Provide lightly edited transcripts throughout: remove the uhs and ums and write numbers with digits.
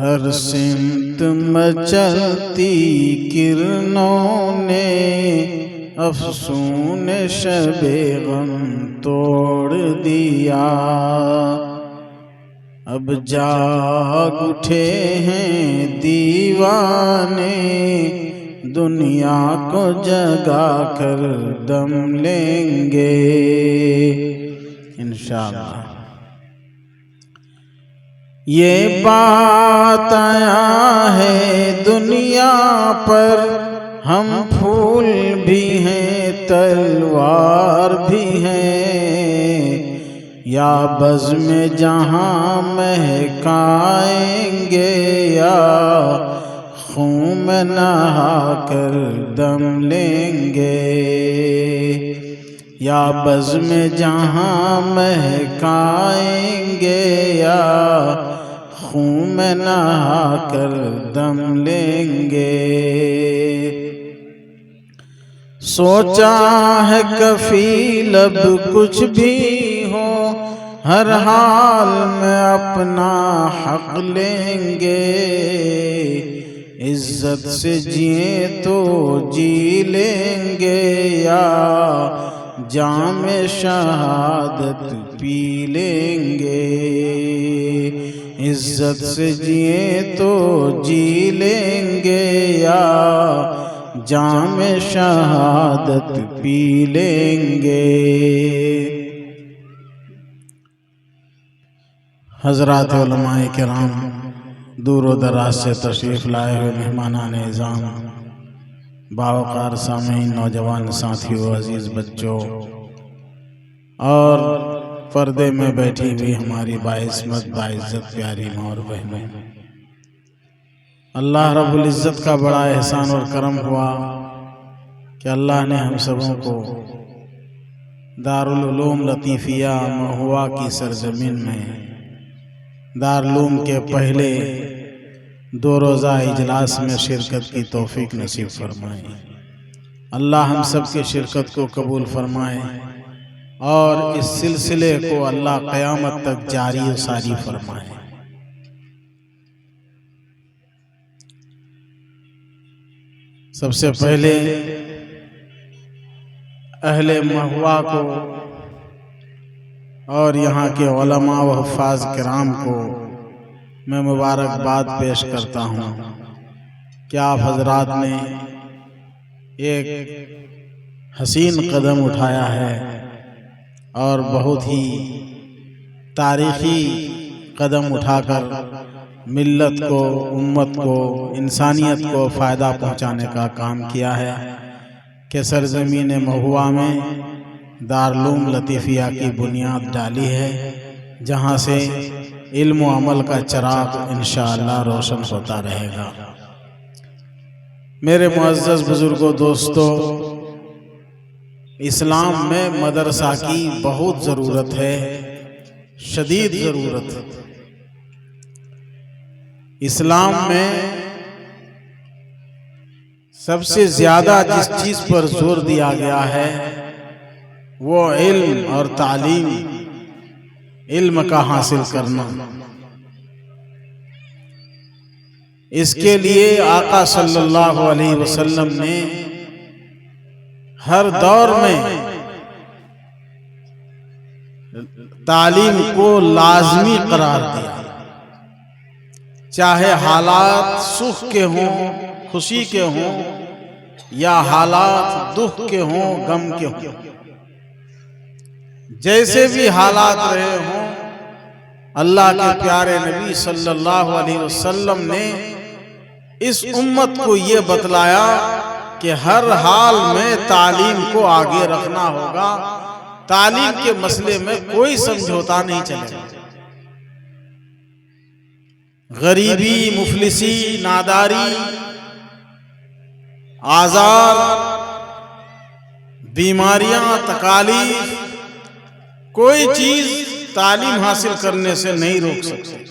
हर सिमत मचलती किरणों ने अफसून शबे गम तोड़ दिया. अब जाग उठे हैं दीवाने दुनिया को जगा कर दम लेंगे इंशाअल्लाह. ये बात आया है दुनिया पर हम फूल भी हैं तलवार भी हैं. या बज़्म जहाँ महकाएंगे या खून में नहा कर दम लेंगे. या बज़्म जहाँ महकाएंगे या खून में नहा कर दम लेंगे. सोचा है कफील अब कुछ भी हो हर हाल में अपना हक लेंगे. इज्जत से जिए तो जी लेंगे या जाम शहादत पी लेंगे. इज्जत से जिए तो जी लेंगे या जाम शहादत पी लेंगे. हज़रात उलमाए किराम, दूर व दराज से तशरीफ़ लाए हुए मेहमानान निज़ाम, बावकार सामीन, नौजवान साथियों, अजीज़ बच्चों और पर्दे में बैठी हुई हमारी बाइस्मत बाइज्जत प्यारी माँ और बहनों, अल्लाह रब्बुल इज़्ज़त का बड़ा एहसान और करम हुआ कि अल्लाह ने हम सबों को दारुल उलूम लतीफ़िया महुआ की सरजमीन में दारुल के पहले 2 रोज़ा इजलास में शिरकत की तौफीक नसीब फरमाए. अल्लाह हम सब के शिरकत को कबूल फरमाए और इस सिलसिले को अल्लाह क़यामत तक जारी और सारी फरमाए. सबसे पहले अहले महुआ को और यहाँ के उलमा व हुफ़ाज़ किराम को मैं मुबारकबाद पेश करता हूँ कि आप हज़रात ने एक हसीन कदम उठाया है और बहुत ही तारीख़ी कदम उठाकर मिल्लत को, उम्मत को, इंसानियत को फ़ायदा पहुंचाने का काम किया है कि सरज़मीन महुआ में दारुल लतीफ़िया की बुनियाद डाली है, जहां से इल्म व अमल का चिराग इंशाअल्लाह रोशन होता रहेगा। मेरे मुअज़्ज़ज़ बुज़ुर्गों, दोस्तों, इस्लाम में मदरसा की बहुत ज़रूरत है, शदीद ज़रूरत है। इस्लाम में सबसे ज़्यादा जिस चीज़ पर जोर दिया गया है वो इल्म और तालीम, इल्म का हासिल करना। इसके लिए आका सल्लल्लाहु अलैहि वसल्लम ने हर दौर में तालीम को लाजमी करार दिया, चाहे हालात सुख के हों, खुशी के हों, या हालात दुख के हों, गम के हों। जैसे भी हालात रहे हों, अल्लाह के प्यारे नबी सल्लल्लाहु अलैहि वसल्लम ने इस उम्मत को ये बतलाया कि हर हाल में तालीम को आगे रखना होगा। तालीम के मसले में कोई समझौता नहीं चलेगा। गरीबी, मुफलिसी, नादारी, आजार, बीमारियां, तकालीफ, कोई चीज तालीम हासिल करने से नहीं रोक सकती।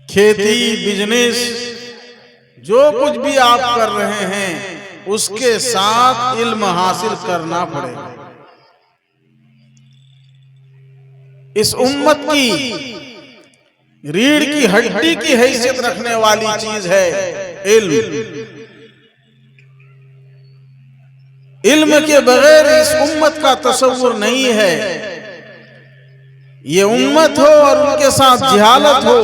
खेती, बिजनेस, जो कुछ भी आप कर रहे हैं उसके साथ इल्म हासिल करना पड़ेगा। इस उम्मत की रीढ़ की हड्डी की हैसियत रखने वाली चीज है इल्म। इल्म के बगैर इस उम्मत का तसव्वुर नहीं है। ये उम्मत हो और उनके साथ जिहालत हो,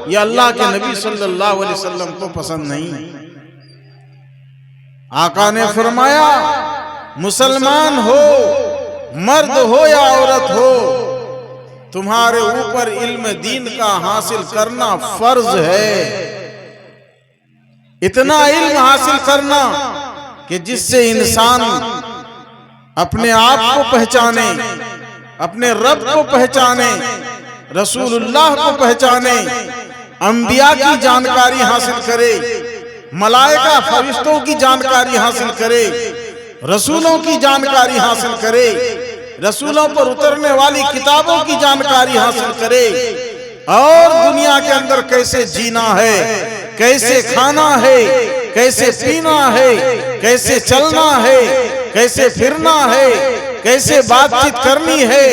ये अल्लाह के नबी सल्लल्लाहु अलैहि वसल्लम को पसंद नहीं। आका ने फरमाया, मुसलमान हो, मर्द हो या औरत हो, तुम्हारे ऊपर इल्म दीन का हासिल करना फर्ज है। इतना इल्म हासिल करना कि जिससे इंसान अपने आप को पहचाने, अपने रब को पहचाने, रसूलुल्लाह को पहचाने, अंबिया की जानकारी हासिल करे, मलाइका फरिश्तों की जानकारी हासिल करे, रसूलों की जानकारी हासिल करे, रसूलों पर उतरने वाली किताबों की जानकारी हासिल करे, और दुनिया के अंदर कैसे जीना है, कैसे खाना है, कैसे पीना है, कैसे चलना है, कैसे फिरना है, कैसे बातचीत करनी है,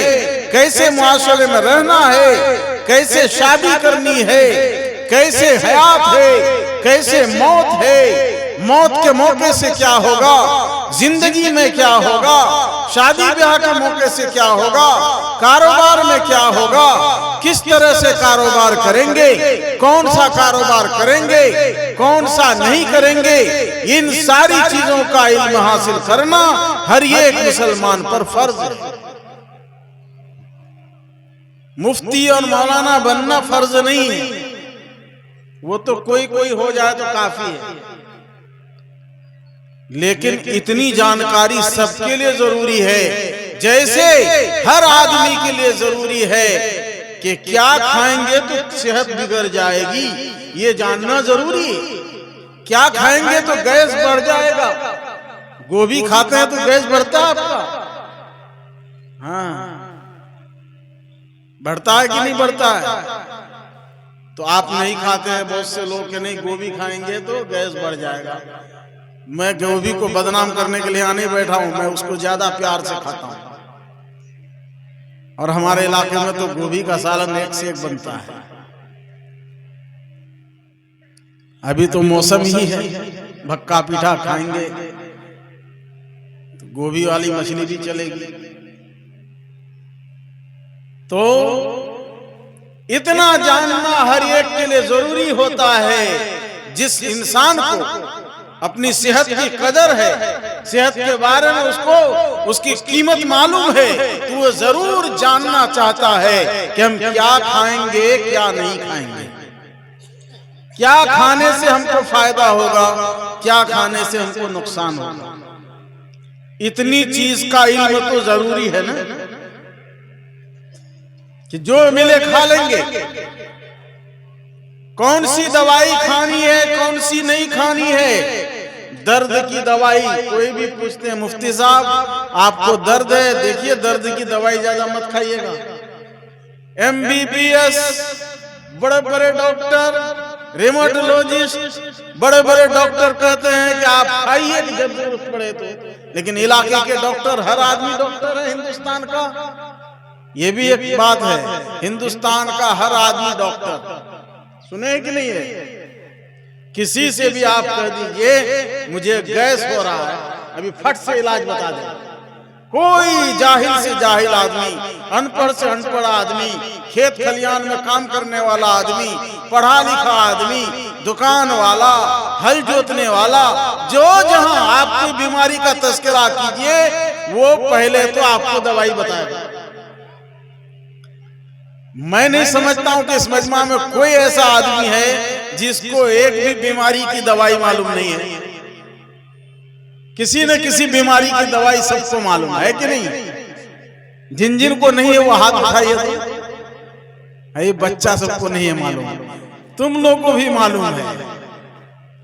कैसे मुआशरे में रहना है, कैसे शादी करनी है, कैसे हयात है, कैसे मौत है, मौत के मौके से क्या होगा, जिंदगी में क्या होगा, शादी ब्याह के मौके से क्या होगा, कारोबार में क्या होगा, किस तरह से कारोबार करेंगे, कौन सा कारोबार करेंगे, कौन सा नहीं करेंगे, इन सारी चीजों का इल्म हासिल करना हर एक मुसलमान पर फर्ज है। मुफ्ती और मौलाना बनना फर्ज नहीं है, वो तो कोई कोई हो जाए तो काफी है, लेकिन इतनी जानकारी सबके लिए जरूरी है, जैसे हर आदमी के लिए जरूरी है कि क्या खाएंगे तो सेहत बिगड़ जाएगी, ये जानना जरूरी है। क्या खाएंगे तो गैस बढ़ जाएगा, गोभी खाते हैं तो गैस बढ़ता है आपका? हाँ, बढ़ता है कि नहीं बढ़ता है? तो आप नहीं खाते हैं, बहुत से लोग के नहीं गोभी खाएंगे तो गैस बढ़ जाएगा। मैं गोभी को बदनाम करने के लिए आने बैठा हूं, मैं उसको ज्यादा प्यार से खाता हूं, और हमारे इलाके में तो गोभी का सालन एक से एक बनता है। अभी तो मौसम ही है, भक्का पीठा खाएंगे तो गोभी वाली मछली भी चलेगी। तो इतना जानना हर एक के लिए जरूरी होता है। जिस इंसान को अपनी सेहत की कदर है, सेहत के बारे में उसको उसकी कीमत मालूम है, तो वो जरूर जानना चाहता है कि हम क्या खाएंगे क्या नहीं खाएंगे, क्या खाने से हमको फायदा होगा, क्या खाने से हमको नुकसान होगा। इतनी चीज का इल्म तो जरूरी है ना, कि जो मिले खा लेंगे। कौन सी दवाई खानी है कौन सी नहीं खानी है। दर्द की दवाई कोई भी पूछते हैं, मुफ्ती साहब आपको दर्द है, देखिए दर्द की दवाई ज्यादा मत खाइएगा। MBBS बड़े बड़े डॉक्टर, रेमाटोलॉजिस्ट बड़े बड़े डॉक्टर कहते हैं कि आप खाइए जब जरूरत पड़े तो, लेकिन इलाके के डॉक्टर, हर आदमी डॉक्टर है हिंदुस्तान का। ये भी एक बात है, हिंदुस्तान का हर आदमी डॉक्टर, सुने कि नहीं है। किसी से भी आप कह दीजिए मुझे गैस हो रहा है, अभी फट से इलाज बता दे। कोई जाहिल से जाहिल आदमी, अनपढ़ से अनपढ़ आदमी, खेत खलियान में काम करने वाला आदमी, पढ़ा लिखा आदमी, दुकान वाला, हल जोतने वाला, जो जहां आपकी बीमारी का तस्करा कीजिए वो पहले तो आपको दवाई बताएगा। मैं नहीं समझता हूं कि इस मजमा में कोई ऐसा आदमी है जिसको एक भी बीमारी की दवाई मालूम नहीं है। किसी न किसी बीमारी की दवाई सबको मालूम है कि नहीं। जिन जिन को नहीं है वो हाथ उठाइए। ये बच्चा सबको नहीं है मालूम, तुम लोग को भी मालूम है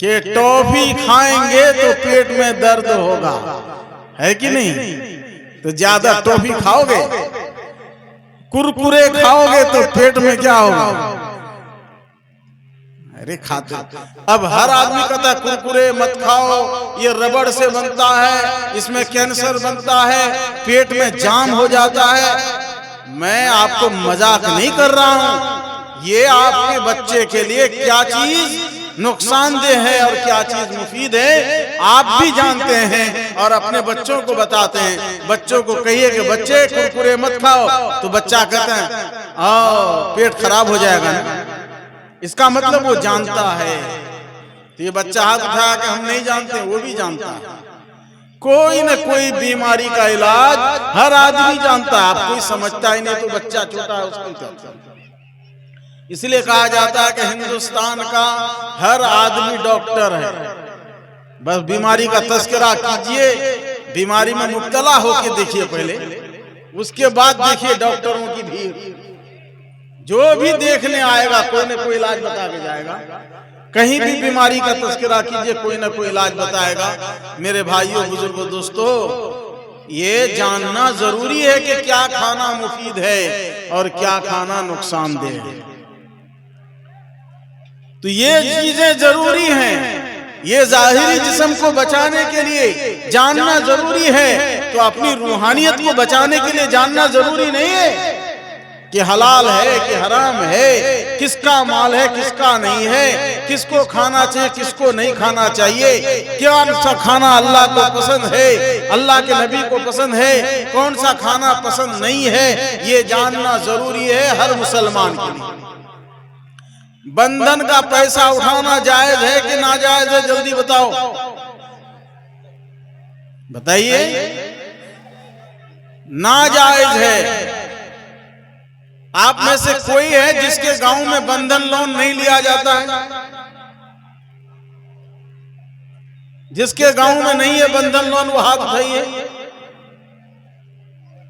कि टॉफी खाएंगे तो पेट में दर्द होगा, है कि नहीं। तो ज्यादा टॉफी खाओगे, कुरकुरे खाओगे तो पेट में क्या होगा। अरे खाते, अब हर आदमी कहता है कुरकुरे मत खाओ, ये रबड़ से बनता है, इसमें कैंसर बनता है, पेट में जाम हो जाता है। मैं आपको मजाक नहीं कर रहा हूं, ये आपके बच्चे के लिए क्या चीज नुकसानदेह है और क्या चीज मुफीद है आप भी जानते हैं और अपने बच्चों को बताते हैं। बच्चों को कहिए कि बच्चे कुरकुरे मत खाओ, तो बच्चा कहता है आओ पेट खराब हो जाएगा ना, इसका मतलब वो जानता है। तो ये बच्चा हाथ उठा के हम नहीं जानते, वो भी जानता है। कोई न कोई बीमारी का इलाज हर आदमी जानता है, आप कोई समझता ही नहीं तो बच्चा छोटा है उसको क्या। इसलिए कहा जाता है कि हिंदुस्तान का हर आदमी डॉक्टर है। बस बीमारी का तस्करा कीजिए, बीमारी में मुब्तला होकर देखिए पहले, उसके बाद देखिए डॉक्टरों की भीड़। जो भी देखने आएगा कोई न कोई इलाज बता के जाएगा। कहीं भी बीमारी का तस्करा कीजिए कोई न कोई इलाज बताएगा। मेरे भाइयों बुजुर्गों दोस्तों, ये जानना जरूरी है कि क्या खाना मुफीद है और क्या खाना नुकसानदेह है। तो ये चीजें जरूरी हैं। ये जाहिरी जिस्म को बचाने के लिए जानना जरूरी है, तो अपनी रूहानियत को बचाने के लिए जानना जरूरी नहीं है कि हलाल है कि हराम है, किसका माल है किसका नहीं है, किसको खाना चाहिए किसको नहीं खाना चाहिए, कौन सा खाना अल्लाह को पसंद है, अल्लाह के नबी को पसंद है, कौन सा खाना पसंद नहीं है। ये जानना जरूरी है हर मुसलमान के लिए। बंधन का पैसा उठाना जायज है कि नाजायज है, जल्दी बताओ, बताइए। नाजायज है। आप में से कोई है जिसके गांव में बंधन लोन नहीं लिया जाता है? जिसके गांव में नहीं है बंधन लोन वो हाथ उठाइए।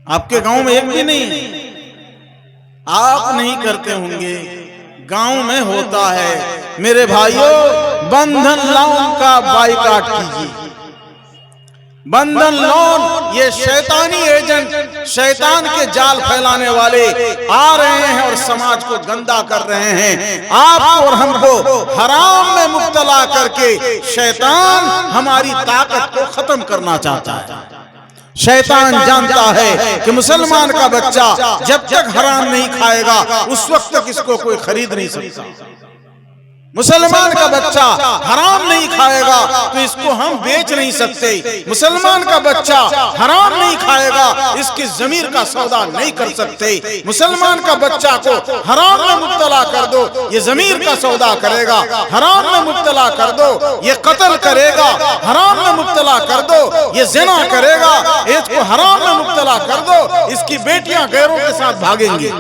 आपके गांव में एक भी नहीं है। आप नहीं करते होंगे, गांव में होता है। मेरे भाइयों, बंधन लोन का बाइकाट कीजिए। बंधन लोन ये शैतानी एजेंट, शैतान के जाल फैलाने वाले आ रहे हैं और समाज को गंदा कर रहे हैं। आप और हमको हराम में मुब्तला करके शैतान हमारी ताकत को खत्म करना चाहता है। शैतान जानता है कि मुसलमान का बच्चा जब तक हराम नहीं खाएगा उस वक्त तक इसको कोई खरीद नहीं सकता। मुसलमान का बच्चा हराम नहीं खाएगा तो इसको हम बेच नहीं सकते। मुसलमान का बच्चा हराम नहीं खाएगा, इसकी जमीर का सौदा नहीं कर सकते। मुसलमान का बच्चा को हराम में मुब्तला कर दो, ये जमीर का सौदा करेगा। हराम में मुब्तला कर दो, ये कत्ल करेगा। हराम में मुब्तला कर दो, ये जिना करेगा। इसको हराम में मुब्तला कर दो, इसकी बेटियां गैरों के साथ भागेंगी।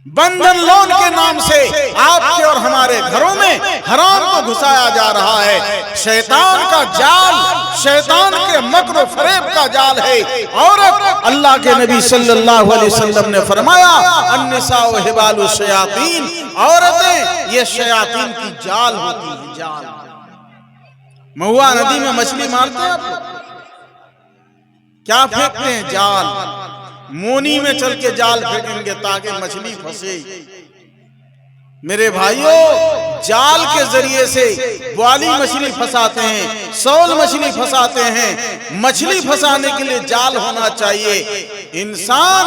बंधन लोन के नाम से आपके और हमारे घरों में हराम को घुसाया जा रहा है। शैतान का जाल, शैतान के मक्र फरेब का जाल है। औरत, अल्लाह के नबी सल्लल्लाहु अलैहि वसल्लम ने फरमाया, अन्निसाउ हिबालु शयातीन, औरतें ये शयातीन की जाल होती है। जाल, महुआ नदी में मछली मारते हैं, क्या फेंकते हैं? जाल। मोनी में चल के जाल फेंकेंगे ताकि मछली फंसे। मेरे भाइयों, जाल के जरिए से ग्वाली मछली फंसाते हैं, सौल मछली फंसाते हैं। मछली फंसाने के लिए जाल होना चाहिए। इंसान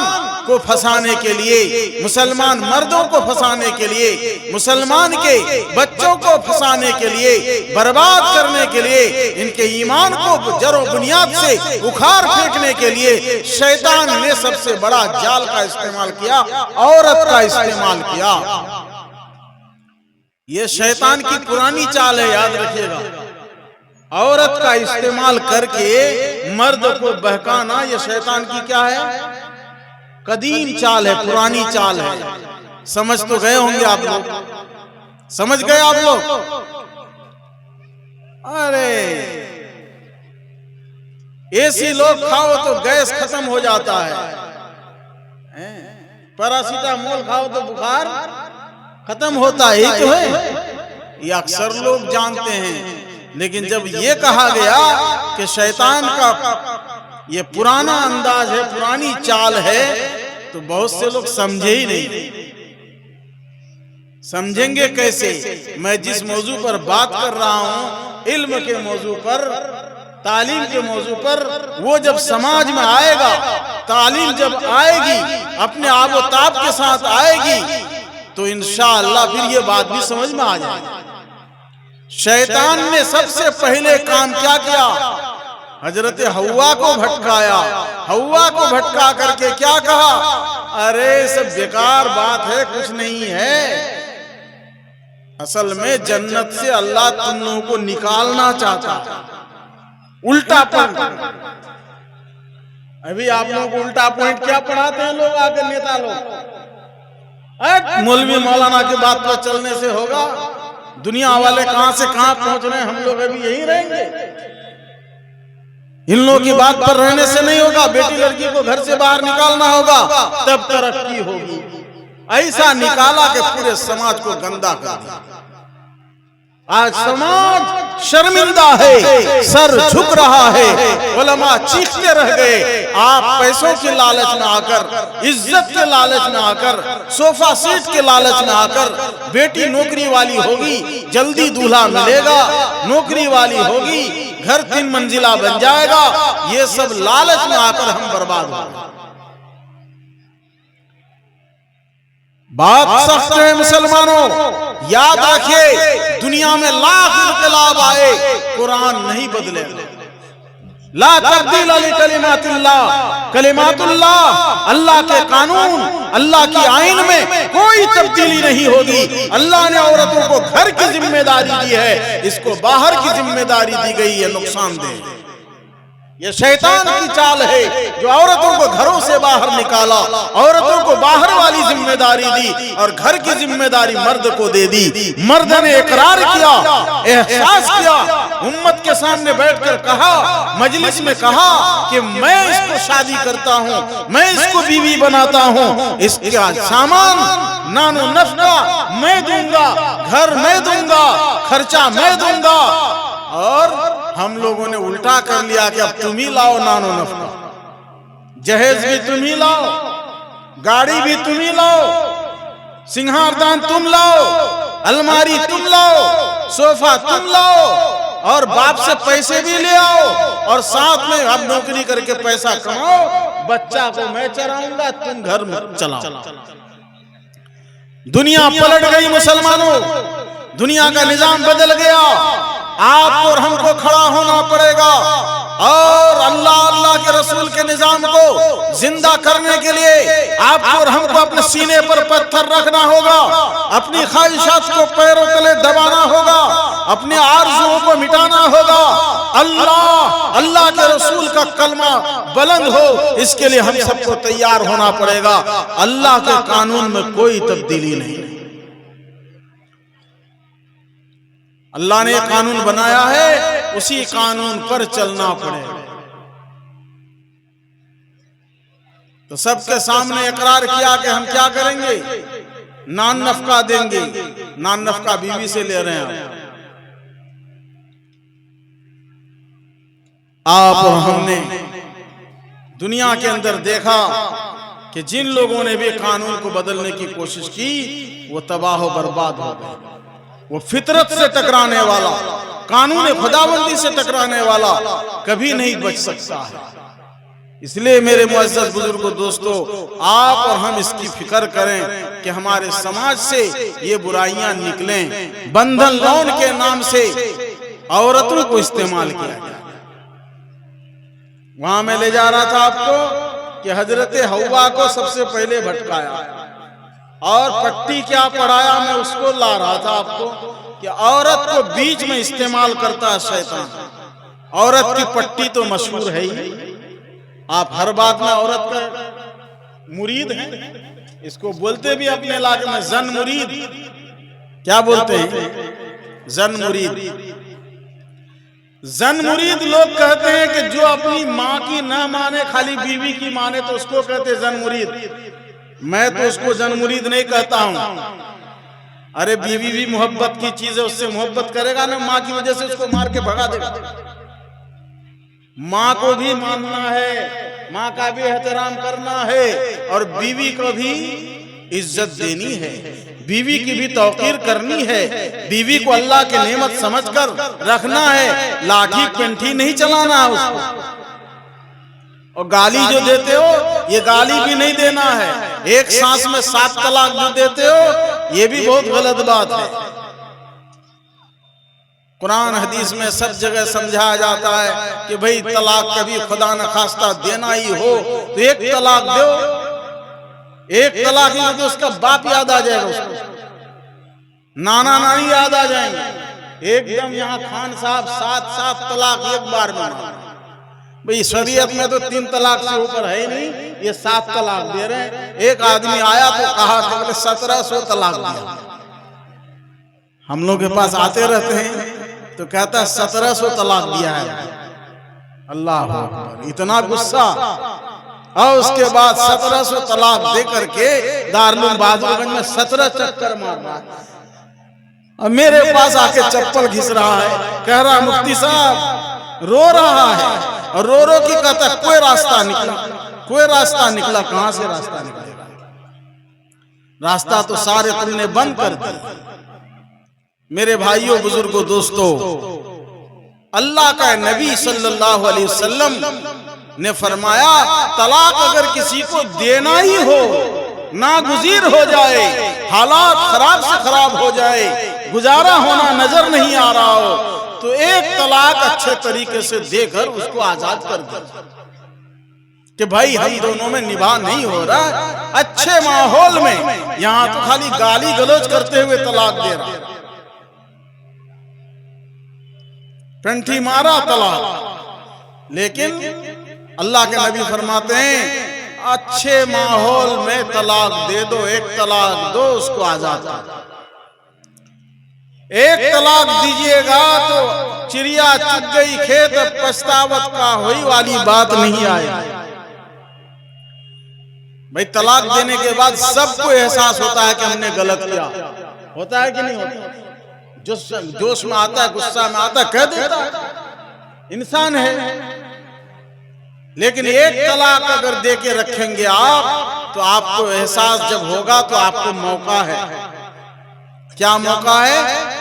को फंसाने के लिए, मुसलमान मर्दों को फंसाने के लिए, मुसलमान के बच्चों को फंसाने के लिए, बर्बाद करने के लिए, इनके ईमान को जरो बुनियाद से उखाड़ फेंकने के लिए शैतान ने सबसे बड़ा जाल का इस्तेमाल किया, औरत का इस्तेमाल किया। ये शैतान की पुरानी चाल है, याद रखिएगा। औरत का इस्तेमाल करके मर्द को बहकाना, ये शैतान की क्या है? कदीम चाल है, पुरानी चाल है। समझ तो गए होंगे आप लोग, समझ गए आप लोग? अरे एसी लोग खाओ तो गैस खत्म हो जाता है, पैरासीटामोल खाओ तो बुखार खत्म होता है, ही तो है। ये अक्सर लोग जानते हैं, लेकिन जब ये कहा गया कि शैतान का ये पुराना अंदाज है, पुरानी चाल है, तो बहुत से लोग समझे ही नहीं। समझेंगे कैसे? मैं जिस मौजू पर बात कर रहा हूं, इल्म के मौजू पर, तालीम के मौजू पर, वो जब समाज में आएगा, तालीम जब आएगी, अपने आबो ताब के साथ आएगी, तो इंशाअल्लाह फिर ये बात भी समझ में आ जाएगी। शैतान ने सबसे पहले काम क्या किया? हजरत हव्वा को भटकाया। हव्वा को भटका करके क्या कहा? अरे सब बेकार बात है, कुछ नहीं है। असल में जन्नत से अल्लाह तुम लोगों को निकालना चाहता है। उल्टा पॉइंट। अभी आप लोगों को उल्टा पॉइंट क्या पढ़ाते हैं लोग आकर, नेता लोग? मौलवी मौलाना की बात पर चलने से होगा? दुनिया वाले कहां से कहां पहुंच रहे हैं, हम लोग अभी यही रहेंगे। इन लोगों की बात पर रहने से नहीं होगा। बेटी लड़की को घर से बाहर निकालना होगा, तब तरक्की होगी। ऐसा निकाला कि पूरे समाज को गंदा कर दिया। आज समाज शर्मिंदा है, सर झुक रहा है, उलमा चीखते रह गए। आप पैसों के लालच में आकर, इज्जत के लालच में आकर, सोफा सीट के लालच में आकर, बेटी नौकरी वाली होगी, जल्दी दूल्हा मिलेगा, नौकरी वाली होगी, घर 3 मंजिला बन जाएगा, ये सब लालच में आकर हम बर्बाद हो गए। बात सख्त है मुसलमानों, याद रखिए, दुनिया में लाख इनकलाब आए, कुरान नहीं बदलेगा। ला तब्दील अली कलिमातिल्लाह, कलिमातुल्लाह, अल्लाह के कानून, अल्लाह की आईन में कोई तब्दीली नहीं होगी। अल्लाह ने औरतों को घर की जिम्मेदारी दी है, इसको बाहर की जिम्मेदारी दी गई है, नुकसानदेह। ये शैतान की चाल है, जो औरतों को घरों से बाहर निकाला, औरतों को बाहर वाली जिम्मेदारी दी और घर की जिम्मेदारी मर्द को दे दी। मर्द ने इकरार किया, एहसास किया, उम्मत के सामने बैठकर कहा, मजलिस में कहा कि मैं इसको शादी करता हूँ, मैं इसको बीवी बनाता हूँ, इसका सामान नानो नफका मैं दूंगा, घर मैं दूंगा, खर्चा मैं दूंगा। और हम लोगों ने उल्टा कर लिया कि अब तुम ही लाओ नानो नफका, जहेज भी तुम ही लाओ, गाड़ी भी तुम ही लाओ, सिंहारदान तुम लाओ, अलमारी तुम लाओ, सोफा तुम लाओ, और बाप से पैसे भी ले आओ, और साथ में अब नौकरी करके पैसा कमाओ, बच्चा को मैं चलाऊंगा, तुम घर में चलाओ। दुनिया पलट गई मुसलमानों, दुनिया का निजाम बदल गया। आपको और हमको खड़ा होना पड़ेगा और अल्लाह अल्लाह के रसूल के निजाम को जिंदा करने के लिए आपको और हमको अपने सीने पर पत्थर रखना होगा, अपनी ख्वाहिशात को पैरों तले दबाना होगा, अपने आरज़ुओं को मिटाना होगा। अल्लाह अल्लाह के रसूल का कलमा बुलंद हो, इसके लिए हम सबको तैयार होना पड़ेगा। अल्लाह के कानून में कोई तब्दीली नहीं। अल्लाह ने कानून बनाया है, उसी कानून पर चलना पड़ेगा। तो सबके सामने इकरार किया कि हम क्या करेंगे, नान नफका देंगे। नान नफका बीवी से ले रहे हैं आप और हमने दुनिया के अंदर देखा कि जिन लोगों ने भी कानून को बदलने की कोशिश की वो तबाह व बर्बाद हो गए। वो फितरत से टकराने वाला, कानून खुदाबंदी से टकराने वाला कभी नहीं बच सकता है। इसलिए मेरे मुअज़्ज़ज़ बुजुर्गों, दोस्तों, आप और हम इसकी फिक्र करें कि हमारे समाज से ये बुराइयां निकलें। बंधन लोन के नाम से औरतों को इस्तेमाल किया गया। वहां मैं ले जा रहा था आपको कि हजरत हव्वा को सबसे पहले भटकाया और पट्टी क्या पढ़ाया, मैं उसको ला रहा था आपको कि औरत को बीच में इस्तेमाल करता है शैतान। औरत की पट्टी तो मशहूर है ही, आप हर बात में औरत का मुरीद हैं। इसको बोलते भी अपने इलाके में जन मुरीद। क्या बोलते हैं? जन मुरीद। जन मुरीद लोग कहते हैं कि जो अपनी माँ की ना माने, खाली बीवी की माने, तो उसको कहते हैं जन मुरीद। मैं तो उसको जन मुरीद नहीं कहता हूं। अरे बीवी भी मोहब्बत की चीज है, उससे मोहब्बत करेगा ना, माँ की वजह से उसको मार के भगा देगा। माँ को भी मानना है, माँ का भी एहतराम करना है और बीवी को भी इज्जत देनी है, बीवी की भी तौकीर करनी है, बीवी को अल्लाह की नेमत समझकर रखना है। लाठी पेंठी नहीं चलाना है उसको। और गाली जो देते हो, ये गाली भी नहीं देना है। एक सांस में 7 तलाक जो देते हो, ये भी बहुत गलत बात है। कुरान हदीस में सब जगह समझाया जाता है कि भाई तलाक कभी खुदा न खास्ता देना ही हो तो एक तलाक दो। एक तलाक ही तो उसका बाप याद आ जाएगा, उसको नाना नानी याद आ जाएंगे। एकदम यहाँ खान साहब 7 तलाक एक बार में। भाई शरीयत में तो 3 तलाक से ऊपर है ही नहीं, ये 7 तलाक दे रहे हैं। एक आदमी आया तो कहा कि मैंने 1700 तलाक दिया। हम लोग के पास आते रहते हैं तो कहता है 1700 तलाक दिया है। अल्लाह अकबर, इतना गुस्सा। और उसके बाद 1700 तलाक दे करके दारुल बहादुरगंज में 17 चक्कर मार रहा है। और मेरे पास आके चप्पल घिस रहा है, कह रहा मुफ्ती साहब, रो रहा है और रो रो की कहता कोई रास्ता निकला, कोई रास्ता निकला। कहां से रास्ता निकलेगा? रास्ता तो सारे तुमने बंद कर दिया। मेरे भाइयों, बुजुर्गों, दोस्तों, अल्लाह का नबी सल्लल्लाहु अलैहि वसल्लम ने फरमाया तलाक अगर किसी को देना ही हो, नागुज़ीर हो जाए, हालात खराब से खराब हो जाए, गुजारा होना नजर नहीं आ रहा हो, तो एक तलाक अच्छे तरीके से देकर उसको आजाद कर दे कि भाई हम दोनों में निभा नहीं हो रहा। अच्छे माहौल में, यहां तो खाली गाली गलौज करते हुए तलाक दे रहा, पेंठी मारा तलाक। लेकिन अल्लाह के नबी फरमाते हैं अच्छे माहौल में तलाक दे दो, एक तलाक दो, उसको आजाद कर। एक तलाक दीजिएगा तो चिड़िया चुग गई खेत, पछतावत का हुई वाली बात नहीं आएगी। भाई तलाक देने के बाद सबको एहसास होता है कि हमने गलत किया। होता है कि नहीं होता? जोश में आता है, गुस्सा में आता है, कह देता है, इंसान है। लेकिन एक तलाक अगर दे के रखेंगे आप, तो आपको एहसास जब होगा तो आपको मौका है। क्या मौका है?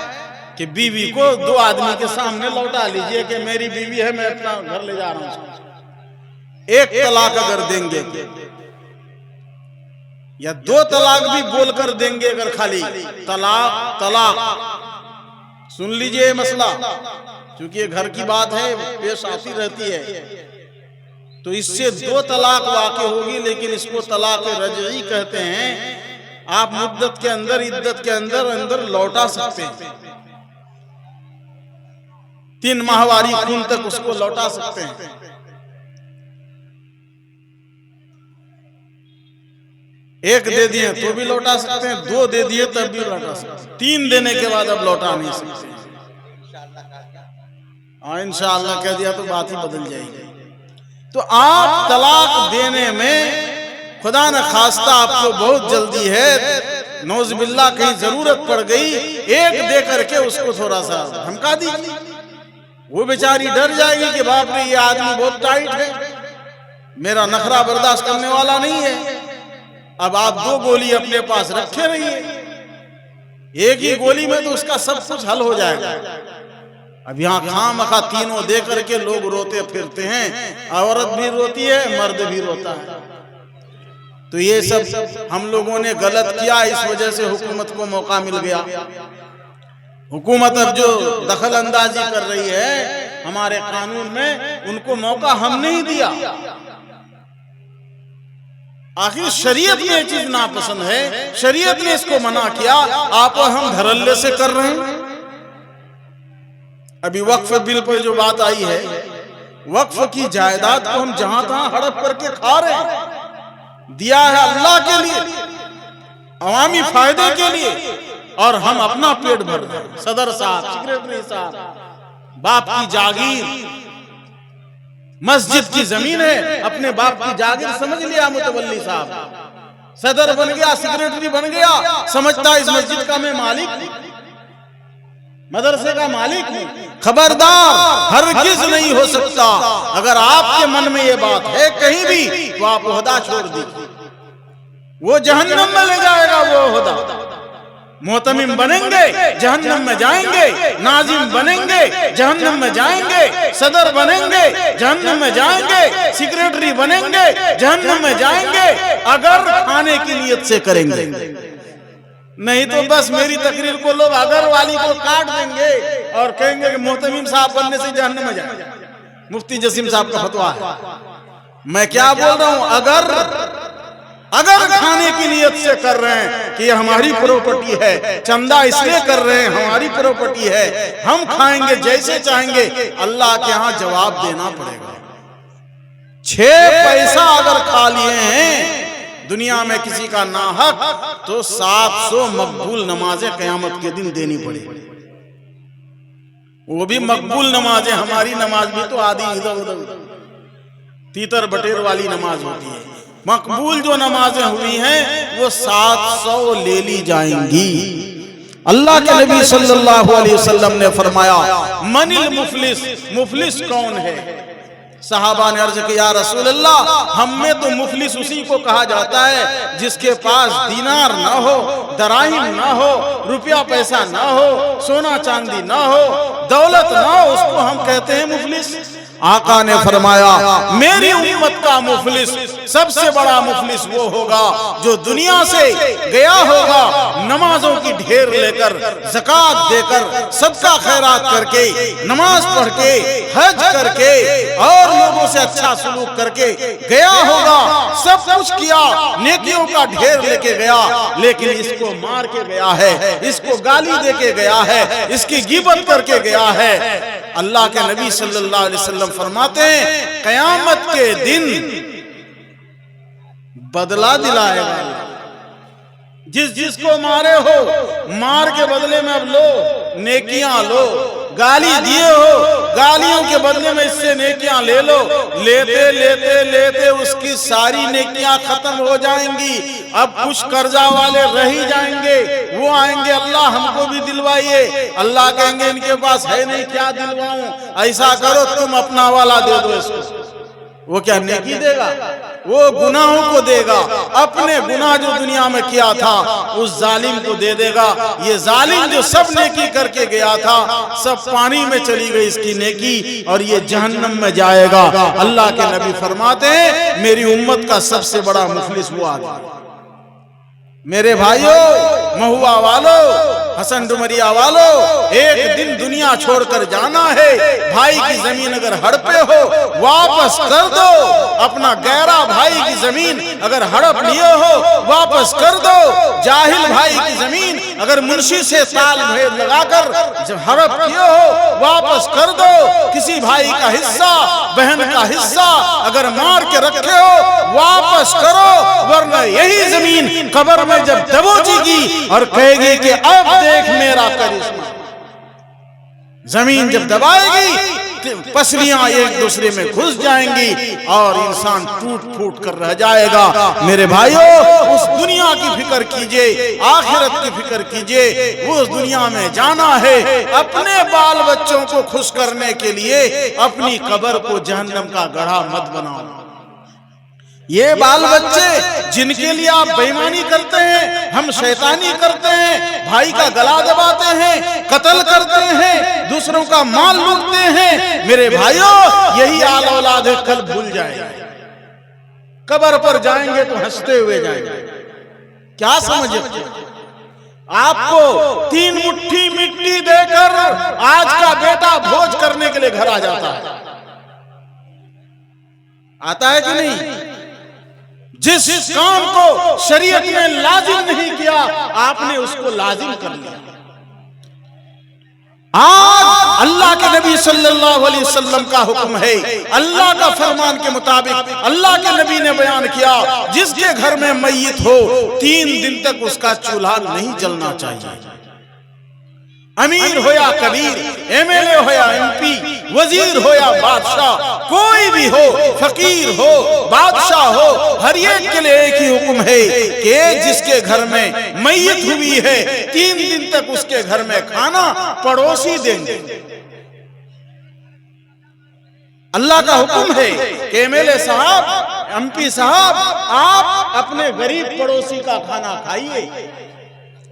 कि बीवी को 2 आदमी के सामने लौटा लीजिए कि मेरी बीवी है, मैं अपना घर ले जा रहा हूं। एक तलाक अगर देंगे या 2 तलाक भी बोलकर देंगे अगर खाली तलाक तलाक, सुन लीजिए ये मसला, क्योंकि ये घर की बात है, पेश आती रहती है। तो इससे 2 तलाक वाक़ई होगी, लेकिन इसको तलाक रजई कहते हैं। आप मुद्दत के अंदर, इद्दत के अंदर अंदर लौटा सकते हैं, 3 माहवारी खून तक उसको लौटा सकते हैं। एक दे दिए तो भी लौटा सकते हैं, 2 दे दिए तब भी लौटा सकते हैं, 3 देने के बाद अब लौटा नहीं सकते। इंशाअल्लाह कह दिया तो बात ही बदल जाएगी। तो आप तलाक देने में खुदा न खास्ता आपको बहुत जल्दी है, नौज़बिल्लाह कहीं जरूरत पड़ गई, एक दे करके उसको थोड़ा सा धमका दीजिए, वो बेचारी डर जाएगी कि बाप रे ये आदमी बहुत टाइट है, मेरा नखरा बर्दाश्त करने वाला नहीं है। अब आप 2 गोली अपने पास रखे रहिए, एक ही गोली में तो उसका सब कुछ हल हो जाएगा। अब यहाँ खामखा तीनों दे करके लोग रोते फिरते हैं, औरत भी रोती है, मर्द भी रोता है। तो ये सब हम लोगों ने गलत किया, इस वजह से हुकूमत को मौका मिल गया। हुकूमत अब जो दखल अंदाजी कर रही है हमारे कानून में, उनको मौका हम नहीं दिया। आखिर शरीयत में ये चीज नापसंद है, शरीयत ने इसको मना किया, आप और हम धड़ल्ले से कर रहे हैं। अभी वक्फ बिल पर जो बात आई है, वक्फ की जायदाद को हम जहां तहां हड़प करके खा रहे हैं। दिया है अल्लाह के लिए, अवामी फायदे के लिए, और हम अपना पेट भर रहे हैं। सदर साहब, सेक्रेटरी साहब, बाप की जागीर, मस्जिद की जमीन है, अपने बाप की जागीर समझ लिया मुतवल्ली साहब, सदर बन गया, सेक्रेटरी बन गया, समझता इस मस्जिद का मैं मालिक, मदरसे का मालिक हूं। खबरदार, हरगिज नहीं हो सकता। अगर आपके मन में ये बात है कहीं भी, तो आप ओहदा छोड़ दीजिए, वो जहन्नम में ले जाएगा। वो ओहदा मोहतमिम बनेंगे, जहन्नम में जाएंगे, नाजिम बनेंगे, जहन्नम में जाएंगे, सदर बनेंगे, जहन्नम में जाएंगे, सेक्रेटरी बनेंगे, जहन्नम में जाएंगे, अगर खाने की नियत से करेंगे। नहीं तो बस मेरी तकरीर को लोग अगर वाली को काट देंगे और कहेंगे कि मोहतमिम साहब बनने से जहन्नम में जाएंगे। मुफ्ती जसीम साहब का फतवा है। मैं क्या बोल रहा हूं, अगर खाने की नियत से कर रहे हैं कि ये हमारी प्रॉपर्टी है, चंदा इसलिए कर रहे हैं, हमारी प्रॉपर्टी है, हम खाएंगे जैसे चाहेंगे, अल्लाह के यहां जवाब देना पड़ेगा। 6 पैसा अगर खा लिए हैं दुनिया में किसी का नाहक, तो 700 मकबूल नमाजें क़यामत के दिन देनी पड़ेगी। वो भी मकबूल नमाजें, हमारी नमाज भी तो आधी इधर उधर तीतर बटेर वाली नमाज होती है। मकबूल जो नमाजें हुई हैं वो 700 ले ली जाएंगी। अल्लाह के नबी सल्लल्लाहु अलैहि वसल्लम ने फरमाया, मनिल मुफलिस, मुफलिस कौन है? सहाबा ने अर्ज किया, या रसूल अल्लाह, हम में तो मुफलिस उसी को कहा जाता है जिसके पास दीनार ना हो, दराहिम ना हो, रुपया पैसा ना हो, सोना चांदी ना हो, दौलत ना हो, उसको हम कहते हैं मुफलिस। आका ने फरमाया, मेरी उम्मत का मुफलिस, सबसे बड़ा मुफलिस वो होगा जो दुनिया से गया होगा नमाजों की ढेर लेकर, ज़कात देकर, सदका खैरात करके, नमाज पढ़ के, हज करके और लोगों से अच्छा सलूक करके गया होगा, सब कुछ किया, नेकियों का ढेर लेके गया, लेकिन इसको मार के गया है, इसको गाली दे के गया है, इसकी गिबत करके गया है। अल्लाह के नबी सल्लल्लाहु अलैहि वसल्लम फरमाते हैं, क़यामत के दिन बदला दिलाएगा। जिसको मारे हो, मार के बदले में अब लो, नेकियां लो, गाली दिए हो, गालियों के बदले में इससे नेकियां ले लो। लेते लेते लेते उसकी सारी नेकियां खत्म हो जाएंगी। अब कुछ कर्जा वाले रह ही जाएंगे, वो आएंगे, अल्लाह हमको भी दिलवाइए। अल्लाह कहेंगे इनके पास है नहीं, क्या दिलवाऊं? ऐसा करो तुम अपना वाला दे दो इसको। वो क्या नेकी देगा? वो गुनाहों को देगा, अपने गुनाह जो दुनिया में किया था उस जालिम को दे देगा। ये जालिम जो सब नेकी करके गया था, सब पानी में चली गई इसकी नेकी, और ये जहन्नम में जाएगा। अल्लाह के नबी फरमाते हैं, मेरी उम्मत का सबसे बड़ा मुफलिस वो आदमी। मेरे भाइयों, महुआ वालों, हसन डुमरिया वालों, एक दिन दुनिया छोड़कर जाना है। भाई की जमीन अगर हड़पे हो वापस कर दो। अपना गैरा भाई की जमीन अगर हड़प लिए हो वापस कर दो। जाहिल भाई की जमीन अगर मुंशी से ताल भेद लगाकर जब हड़प किए हो वापस कर दो। किसी भाई का हिस्सा, बहन का हिस्सा अगर मार के रखे हो वापस करो, वरना यही जमीन कब्र में जब दबोचेगी और कहेगी कि अब देख मेरा करिश्मा। जमीन जब दबाएगी पसलियां एक दूसरे में घुस जाएंगी और इंसान टूट फूट कर रह जाएगा। मेरे भाइयों, उस दुनिया की फिक्र कीजिए, आखिरत की फिक्र कीजिए। उस दुनिया में जाना है। अपने बाल बच्चों को खुश करने के लिए अपनी कब्र को जहन्नम का गढ़ा मत बनाओ। ये बाल बच्चे जिनके लिए आप बेईमानी करते हैं, हम शैतानी करते हैं, भाई का गला दबाते हैं, कत्ल करते हैं, दूसरों का माल लूटते हैं, मेरे भाइयों यही आल औलाद कल भूल जाएंगे। कब्र पर जाएंगे तो हंसते हुए जाएंगे। क्या समझते? आपको 3 मुट्ठी मिट्टी देकर आज का बेटा भोज करने के लिए घर आ जाता है। आता है कि नहीं? जिस काम को शरीयत ने लाजिम नहीं किया आपने उसको लाजिम कर लिया। आज अल्लाह के नबी सल्लल्लाहु अलैहि वसल्लम का हुक्म है, अल्लाह का फरमान के मुताबिक अल्लाह के नबी ने बयान किया, जिसके घर में मैयत हो 3 दिन तक उसका चूल्हा नहीं जलना चाहिए। अमीर हो या कबीर, एमएलए हो या एमपी, वजीर हो या बादशाह, कोई भी हो, फकीर हो, बादशाह हो, हर एक के लिए एक ही हुक्म है कि जिसके घर में मैयत हुई है 3 दिन तक उसके घर में खाना पड़ोसी देंगे। अल्लाह का हुक्म है कि एमएलए साहब, एमपी साहब, आप अपने गरीब पड़ोसी का खाना खाइए।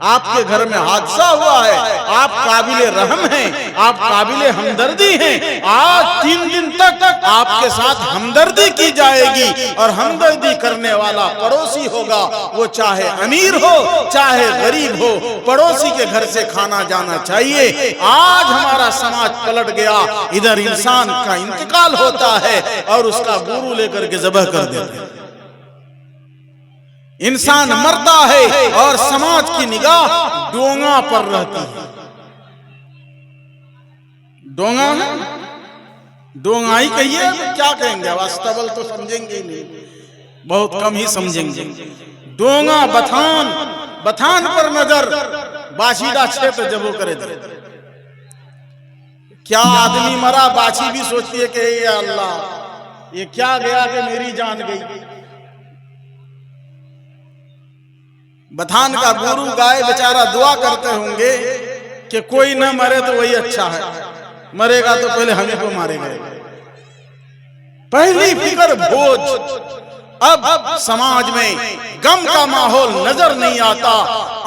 आपके घर में हादसा हुआ है, आप काबिले रहम हैं, आप काबिले हमदर्दी हैं। आज 3 दिन तक आपके साथ हमदर्दी की जाएगी और हमदर्दी करने वाला पड़ोसी होगा, वो चाहे अमीर हो चाहे गरीब हो, पड़ोसी के घर से खाना जाना चाहिए। आज हमारा समाज पलट गया, इधर इंसान का इंतकाल होता है और उसका गुरु लेकर के ज़बह कर देते हैं। इंसान मरता है और समाज की निगाह डोंगा पर रहती है। डोंगा है, डोंगा ही कहिए, क्या कहेंगे? वास्तवल तो समझेंगे नहीं, बहुत कम ही समझेंगे। डोंगा बथान, बथान पर नजर, बाछीदा क्षेत्र जब वो करे क्या आदमी मरा, बाछी भी सोचती है कि या अल्लाह ये क्या गया कि मेरी जान गई। बथान का गुरु गाय बेचारा दुआ करते होंगे कि कोई न मरे तो वही अच्छा है, मरेगा तो पहले हमें को मारेगा। पहली फिक्र भोज। अब समाज में गम का माहौल नजर नहीं आता,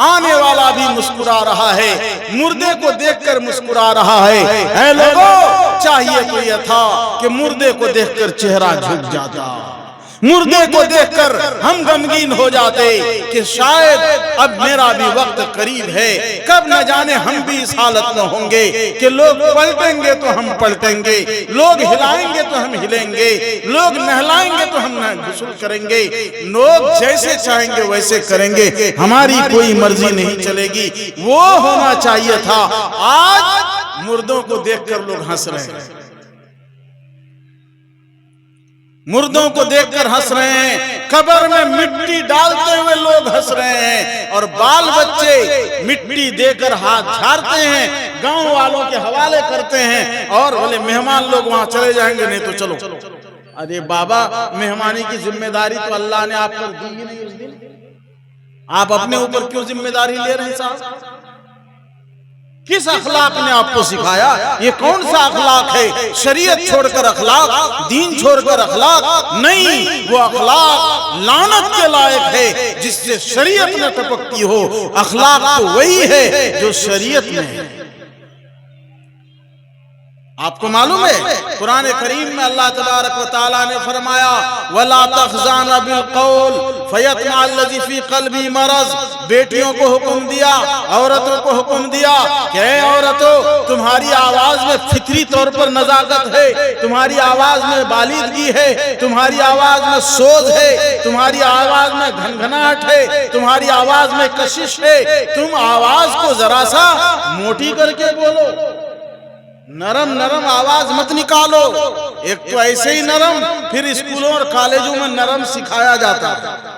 आने वाला भी मुस्कुरा रहा है, मुर्दे को देखकर मुस्कुरा रहा है। ऐ लोगों, चाहिए तो यह था कि मुर्दे को देखकर चेहरा झुक जाता, मुर्दे को देखकर हम गमगीन हो जाते कि शायद अब मेरा भी वक्त करीब है। कब न जाने हम भी इस हालत में होंगे कि लोग पलटेंगे तो हम पलटेंगे, लोग हिलाएंगे तो हम हिलेंगे, लोग नहलाएंगे तो हम गुस्ल करेंगे, लोग जैसे चाहेंगे वैसे करेंगे, हमारी कोई मर्जी नहीं चलेगी। वो होना चाहिए था। आज मुर्दों को देखकर लोग हंस रहे हैं, मुर्दों को देखकर हंस रहे हैं, कब्र में मिट्टी डालते हुए लोग हंस रहे हैं और बाल बच्चे मिट्टी देकर हाथ झाड़ते हैं, गांव वालों के हवाले करते हैं और बोले मेहमान लोग वहां चले जाएंगे, नहीं तो चलो। अरे बाबा, मेहमानी की जिम्मेदारी तो अल्लाह ने आप पर दी ही नहीं उस दिन, आप अपने ऊपर क्यों जिम्मेदारी ले रहे हैं साहब? किस अखलाक ने आपको सिखाया? ये कौन सा अखलाक है? शरीयत छोड़कर अखलाक, दीन छोड़कर अखलाक नहीं, वो अखलाक लानत के लायक है जिससे शरीयत ने टपकती हो। अखलाक तो वही है जो शरीयत में है। आपको मालूम है कुरान करीम में अल्लाह तबारक व तआला ने फरमाया वला तखजाना बिल कौल फयतमा अल्लज़ी फी क़ल्बी मरज़। बेटियों को हुक्म दिया, औरतों को हुक्म दिया कि औरतों, तुम्हारी आवाज में फितरी तौर पर नजाकत है, तुम्हारी आवाज में बालिदगी है, तुम्हारी आवाज में सोज है, तुम्हारी आवाज में घनघनाहट है, तुम्हारी आवाज में कशिश है। तुम आवाज को जरा सा मोटी करके बोलो, नरम नरम आवाज मत निकालो। एक तो ऐसे ही नरम, फिर स्कूलों और कॉलेजों में नरम सिखाया जाता है।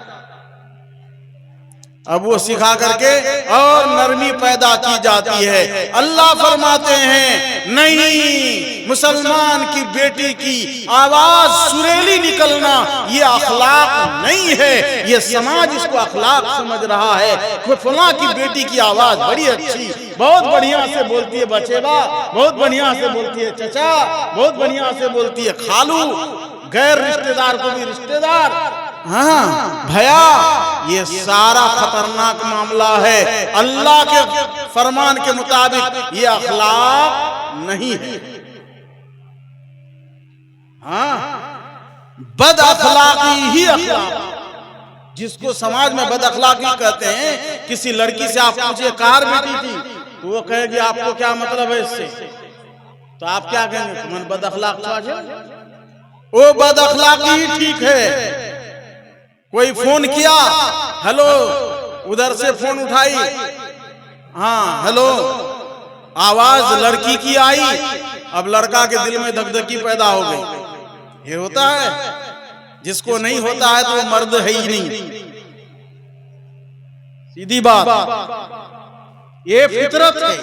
अब वो सिखा करके और नरमी पैदा की जाती है। अल्लाह फरमाते हैं नहीं, मुसलमान की बेटी की आवाज सुरीली निकलना ये अखलाक नहीं है। ये समाज इसको अखलाक समझ रहा है। कोई फलां की बेटी की आवाज बड़ी अच्छी, बहुत बढ़िया से बोलती है बचेबा, बहुत बढ़िया से बोलती है चचा, बहुत बढ़िया से बोलती है खालू, गैर रिश्तेदार को भी रिश्तेदार। हाँ भैया, ये सारा खतरनाक मामला है। अल्लाह के फरमान के मुताबिक ये अखलाक नहीं है। हाँ, बद अखलाकी ही अखलाक। जिसको समाज में बद अखलाकी कहते हैं, किसी लड़की से आप पूछिए कार बेटी थी तो वो कहेगी आपको क्या मतलब है इससे, तो आप क्या कहेंगे, तुम बद अखलाक वो बद अखलाकी ही ठीक है। कोई फोन किया, हेलो, उधर से फोन उठाई, हाँ हेलो, आवाज लड़की की आई, अब लड़का के दिल में धकधकी पैदा हो गई। ये होता है, जिसको नहीं होता है तो वो मर्द है ही नहीं, सीधी बात। ये फितरत है,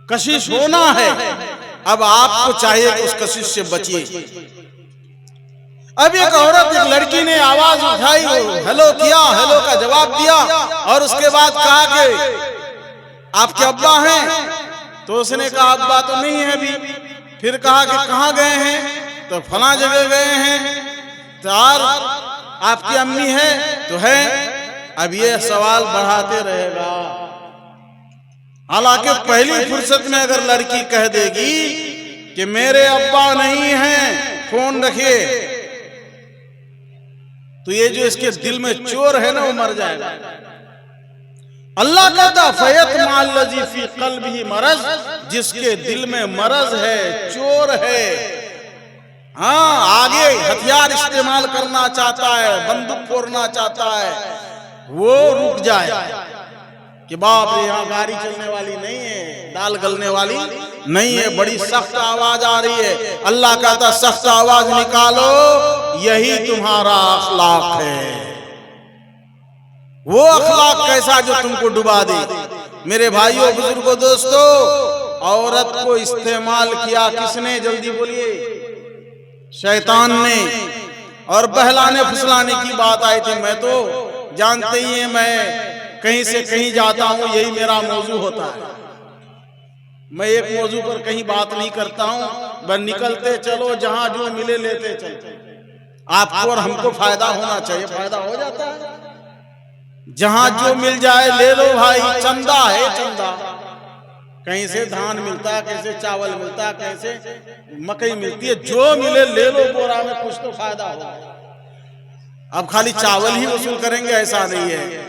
कशिश होना है। अब आपको चाहिए कि उस कशिश से बचिए। अब एक औरत, एक लड़की ने आवाज उठाई, हेलो किया, हेलो का जवाब दिया और उसके बाद कहा कि आपके अब्बा हैं, तो उसने कहा अब्बा तो नहीं है अभी। फिर कहा कि कहाँ गए हैं, तो फला जगह गए हैं। तो आपकी अम्मी है, तो है। अब ये सवाल बढ़ाते रहेगा। हालांकि पहली फुर्सत में अगर लड़की कह देगी कि मेरे अब्बा नहीं हैं, फोन रखिए, तो ये जो इसके दिल में चोर है ना, वो मर जाएगा। अल्लाह कहता फयतमा अल्लज़ी फी क़ल्बिही मरज़, जिसके दिल में मरज है, चोर है, हाँ आगे हथियार इस्तेमाल करना चाहता है, बंदूक फोड़ना चाहता है, वो रुक जाए कि बाप रे यहाँ गाड़ी चलने वाली नहीं है, दाल गलने वाली नहीं है, बड़ी सख्त आवाज आ रही है। अल्लाह कहता सख्त आवाज निकालो, यही तुम्हारा अखलाक है। वो अखलाक कैसा जो तुमको डुबा दे। मेरे भाइयों, बुजुर्गों, दोस्तों, औरत को इस्तेमाल किया किसने, जल्दी बोलिए? शैतान ने। और बहलाने फुसलाने की बात आई थी। मैं तो जानते ही हैं, मैं कहीं से कहीं जाता हूं, यही मेरा मौजू होता है। मैं एक मौजू पर कहीं बात नहीं करता हूं, बस निकलते चलो, जहां जो मिले लेते चलते। आपको और हमको फायदा होना चाहिए, फायदा हो जाता है। जहां जो मिल जाए ले लो भाई, चंदा है चंदा। कहीं से धान मिलता है, कहीं से चावल मिलता है, कहीं से मकई मिलती है, जो मिले ले लो बोरा में, कुछ तो फायदा होगा। अब खाली चावल ही वसूल करेंगे ऐसा नहीं है।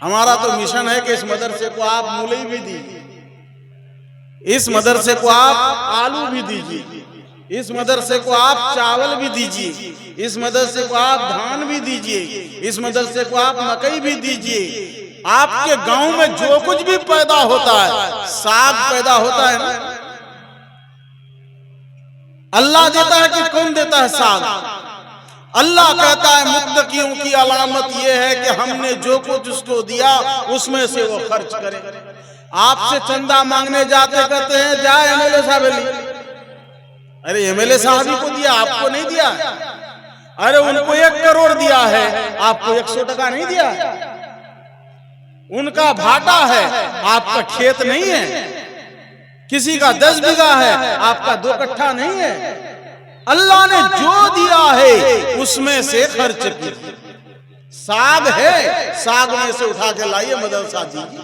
हमारा तो मिशन है कि इस मदरसे को आप मूली भी दीजिए, इस मदरसे को आप आलू भी दीजिए, इस मदरसे को आप चावल भी दीजिए, इस मदरसे को आप धान भी दीजिए, इस मदरसे को आप मकई भी दीजिए। आपके गांव में जो कुछ भी पैदा होता है, साग पैदा होता है ना, अल्लाह देता है कि कौन देता है? साग। अल्लाह कहता है मुत्तकियों की अलामत यह है कि हमने जो कुछ उसको दिया उसमें से वो खर्च करे। आपसे चंदा मांगने जाते कहते हैं जा एमएलए साहब, अरे एमएलए साहब ही को दिया, आपको नहीं दिया। अरे उनको 1 करोड़ दिया है, आपको 100 टका नहीं दिया। उनका भाटा है, आपका खेत नहीं है। किसी का 10 बीघा है, आपका 2 कट्ठा नहीं है। अल्लाह ने जो दिया है उसमें से खर्च कीजिए। साग है, साग में से उठा के लाइए, मदरसा दीजिए।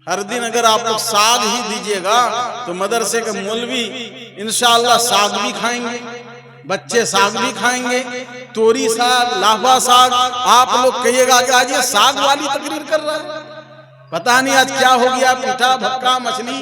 हर दिन अगर आप लोग साग ही दीजिएगा तो मदरसे के मौलवी इंशाअल्लाह साग भी खाएंगे, बच्चे साग भी खाएंगे, तोरी साग, लाफा साग। आप लोग कहिएगा कि आज ये साग वाली तकरीर कर रहा है, पता नहीं आज क्या हो गया, पीठा भक्का मछली।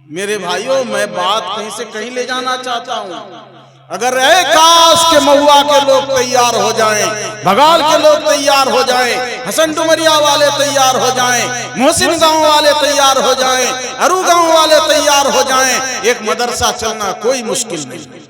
मेरे भाइयों, मैं बात कहीं से कहीं ले जाना चाहता हूँ। अगर काश के महुआ के लोग तैयार हो जाएं, बगाल के लोग तैयार हो जाएं, हसन डुमरिया वाले तैयार हो जाएं, मोहसिन गांव वाले तैयार हो जाएं, अरू गांव वाले तैयार हो जाएं, एक मदरसा चलना कोई मुश्किल नहीं।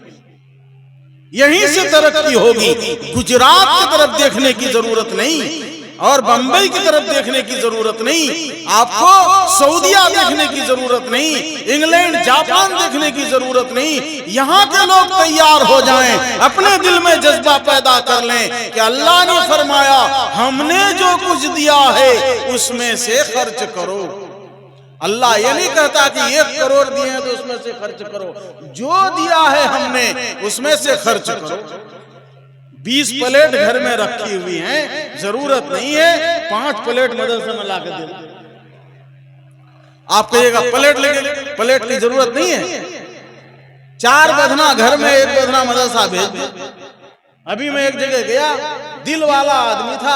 यहीं से तरक्की होगी। गुजरात की तरफ देखने की जरूरत नहीं और बंबई की तरफ देखने की जरूरत नहीं, आपको सऊदीया देखने की जरूरत नहीं, इंग्लैंड जापान देखने की जरूरत नहीं। यहाँ के लोग तैयार हो जाएं, अपने दिल में जज्बा पैदा कर लें कि अल्लाह ने फरमाया हमने जो कुछ दिया है उसमें से खर्च करो। अल्लाह ये नहीं कहता कि 1 करोड़ दिए हैं तो उसमें से खर्च करो, जो दिया है हमने उसमें से खर्च करो। 20 प्लेट घर में रखी हुई हैं, जरूरत नहीं है 5 प्लेट मदरसे में ला के दे। आप कहिएगा प्लेट की जरूरत नहीं है, 4 बधना घर में 1 बधना मदरसा भेज दे। अभी मैं एक जगह गया, दिल वाला आदमी था,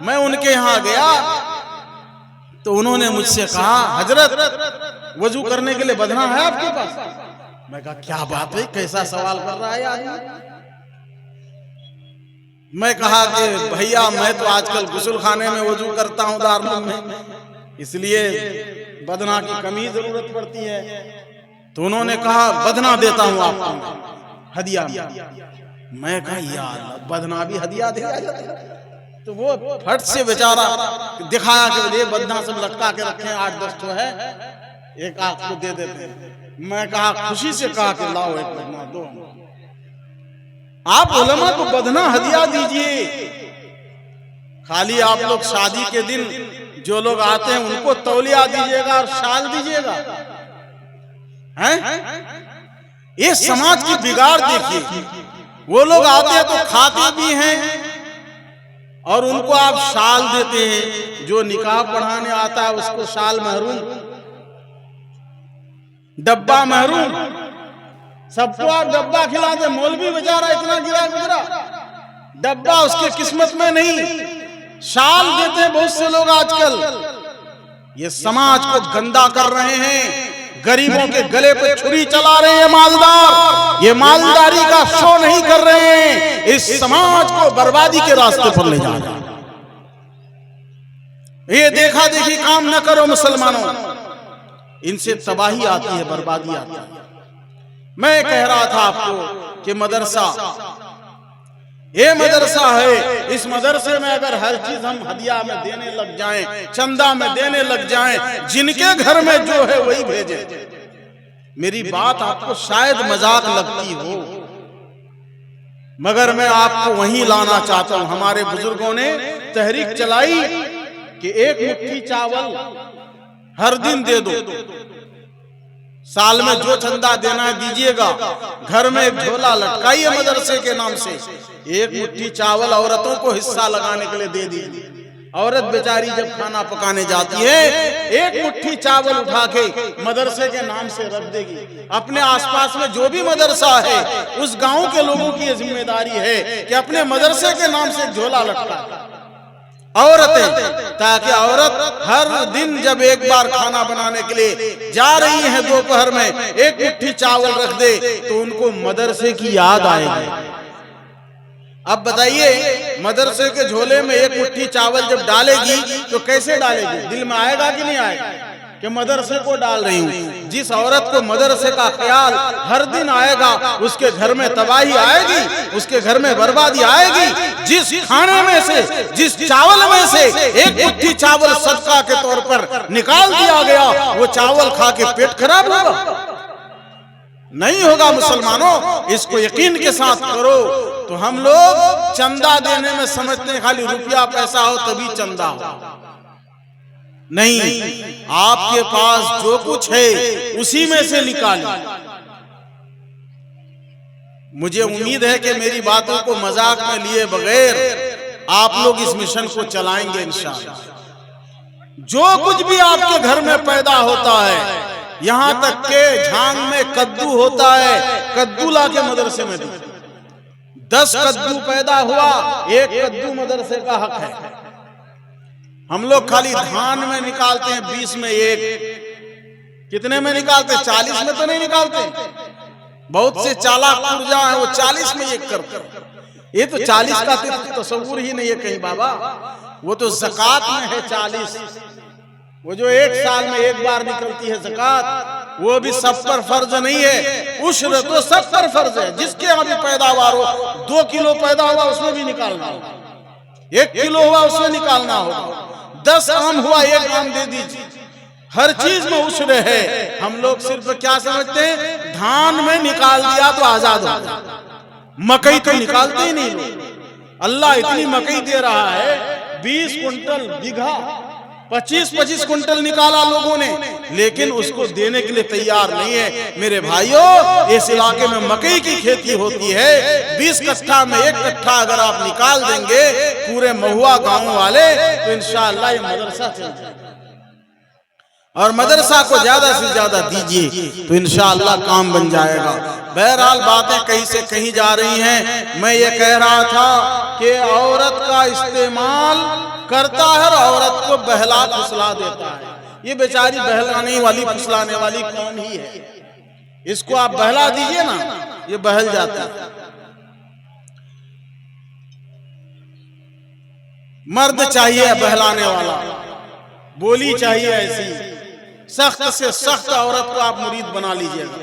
मैं उनके यहाँ गया तो उन्होंने मुझसे कहा हजरत वजू करने के लिए बधना है आपके पास? मैं कहा क्या बात है, कैसा सवाल कर रहा है आदमी। मैं कहा कि भैया मैं तो आजकल गुस्ल खाने में वजू करता हूँ दारुल में, इसलिए बदना की कमी जरूरत पड़ती है। तो उन्होंने कहा बदना देता हूँ आपको हदिया। मैं कहा यार बदना भी हदिया दिया जाता है? तो वो फट से बेचारा दिखाया कि ये बदना सब लटका के रखे 8-10 तो है, एक आपको दे देते हैं। मैं कहा खुशी से कहा कि लाओ एक बदना दो। आप उलमा को बदना हदिया दीजिए। खाली आप लोग शादी के दिन जो लोग आते हैं उनको तौलिया दीजिएगा और शाल दीजिएगा, हैं? ये समाज की बिगाड़ देखिए। वो लोग आते हैं तो खाते भी हैं और उनको आप शाल देते हैं। जो निकाह पढ़ाने आता है उसको शाल महरूम, डब्बा महरूम, सबको आप डब्बा खिलाते। मौलवी बेचारा इतना गिरा गुजरा, डब्बा उसके किस्मत में नहीं, शाल देते हैं बहुत से लोग आजकल। ये समाज को गंदा कर रहे हैं, गरीबों के गले पे छुरी चला रहे हैं मालदार। ये मालदारी का शो नहीं कर रहे हैं, इस समाज को बर्बादी के रास्ते पर ले जा रहे हैं। ये देखा देखी काम न करो मुसलमानों, इनसे तबाही आती है, बर्बादी आती है। मैं कह रहा था आपको कि मदरसा, ये मदरसा है, इस मदरसे में अगर हर चीज हम हदिया में देने लग जाएं, चंदा में देने लग जाएं, जिनके घर में जो है वही भेजें। मेरी बात आपको शायद मजाक लगती हो, मगर मैं आपको वहीं लाना चाहता हूं। हमारे बुजुर्गों ने तहरीक चलाई कि 1 मुट्ठी चावल हर दिन दे दो, साल में जो चंदा देना है दीजिएगा। घर में एक झोला लटकाइए मदरसे के नाम से, 1 मुट्ठी चावल औरतों को हिस्सा लगाने के लिए दे दीजिए। औरत बेचारी जब खाना पकाने जाती है 1 मुट्ठी चावल उठा के मदरसे के नाम से रख देगी। अपने आसपास में जो भी मदरसा है उस गांव के लोगों की जिम्मेदारी है कि अपने मदरसे के नाम से झोला लटका औरतें, ताकि औरत हर दिन जब एक बार खाना बनाने के लिए जा रही है दोपहर में 1 मुट्ठी चावल रख दे तो उनको मदरसे की याद आएगी। अब बताइए मदरसे के झोले में 1 मुट्ठी चावल जब डालेगी तो कैसे डालेगी? दिल में आएगा कि नहीं आएगा कि मदरसे को डाल रही हूँ? जिस औरत को मदरसे का ख्याल हर दिन आएगा उसके घर में तबाही आएगी, उसके घर में बर्बादी आएगी। जिस खाने में से, जिस चावल में से 1 मुट्ठी चावल सदका के तौर पर निकाल दिया गया, वो चावल खा के पेट खराब होगा? नहीं होगा मुसलमानों, इसको यकीन के साथ करो। तो हम लोग चंदा देने में समझते हैं खाली रुपया पैसा हो तभी चंदा हो, नहीं, आपके पास जो कुछ है उसी में से निकालिए। मुझे उम्मीद है कि मेरी बातों को मजाक में लिए बगैर आप लोग इस मिशन को चलाएंगे इंशाअल्लाह। जो कुछ भी आपके घर में पैदा होता है, यहां तक के झांग में कद्दू होता है, कद्दू लाके मदरसे में दो। 10 कद्दू पैदा हुआ, 1 कद्दू मदरसे का हक है। हम लोग खाली धान में निकालते हैं 20 में 1, कितने में निकालते हैं? 40 में तो नहीं निकालते। बहुत से चालाक पुरजा है, वो 40 में 1 करते। ये तो 40 का तस्वुर ही नहीं है कहीं बाबा। वो तो ज़कात में है 40। वो जो 1 साल में 1 बार निकलती है ज़कात, वो भी सब पर फर्ज नहीं है। उश्र तो सब पर फर्ज है। जिसके यहाँ भी पैदावार हो, 2 किलो पैदा हुआ उसमें भी निकालना होगा, 1 किलो हुआ उसमें निकालना होगा, 10 आम हुआ 1 आम दे दीजिए। हर चीज में उश्र है। हम लोग सिर्फ क्या समझते हैं, धान में निकाल दिया तो आजाद हो गया, मकई तो निकालते ही नहीं लोग। अल्लाह इतनी मकई दे रहा है, 20 कुंटल बीघा, 25-25 कुंटल निकाला लोगों ने, लेकिन उसको देने के लिए तैयार नहीं है। मेरे भाइयों, इस इलाके में मकई की खेती होती है, 20 कट्ठा में 1 कट्ठा अगर आप निकाल देंगे पूरे महुआ गांव वाले, तो इंशाअल्लाह ये मदरसा चल जाएगा। और मदरसा को ज्यादा से ज्यादा दीजिए तो इंशाअल्लाह काम बन जाएगा। बहरहाल बातें कहीं से कहीं जा रही हैं। मैं ये कह रहा था कि औरत का इस्तेमाल करता है और औरत को बहला फुसला देता है। ये बेचारी बहलाने वाली फुसलाने वाली कौन ही है। इसको आप बहला दीजिए ना, ये बहल जाता है। मर्द चाहिए बहलाने वाला, बोली चाहिए ऐसी सख्त से सख्त औरत को आप मुरीद बना लीजिएगा।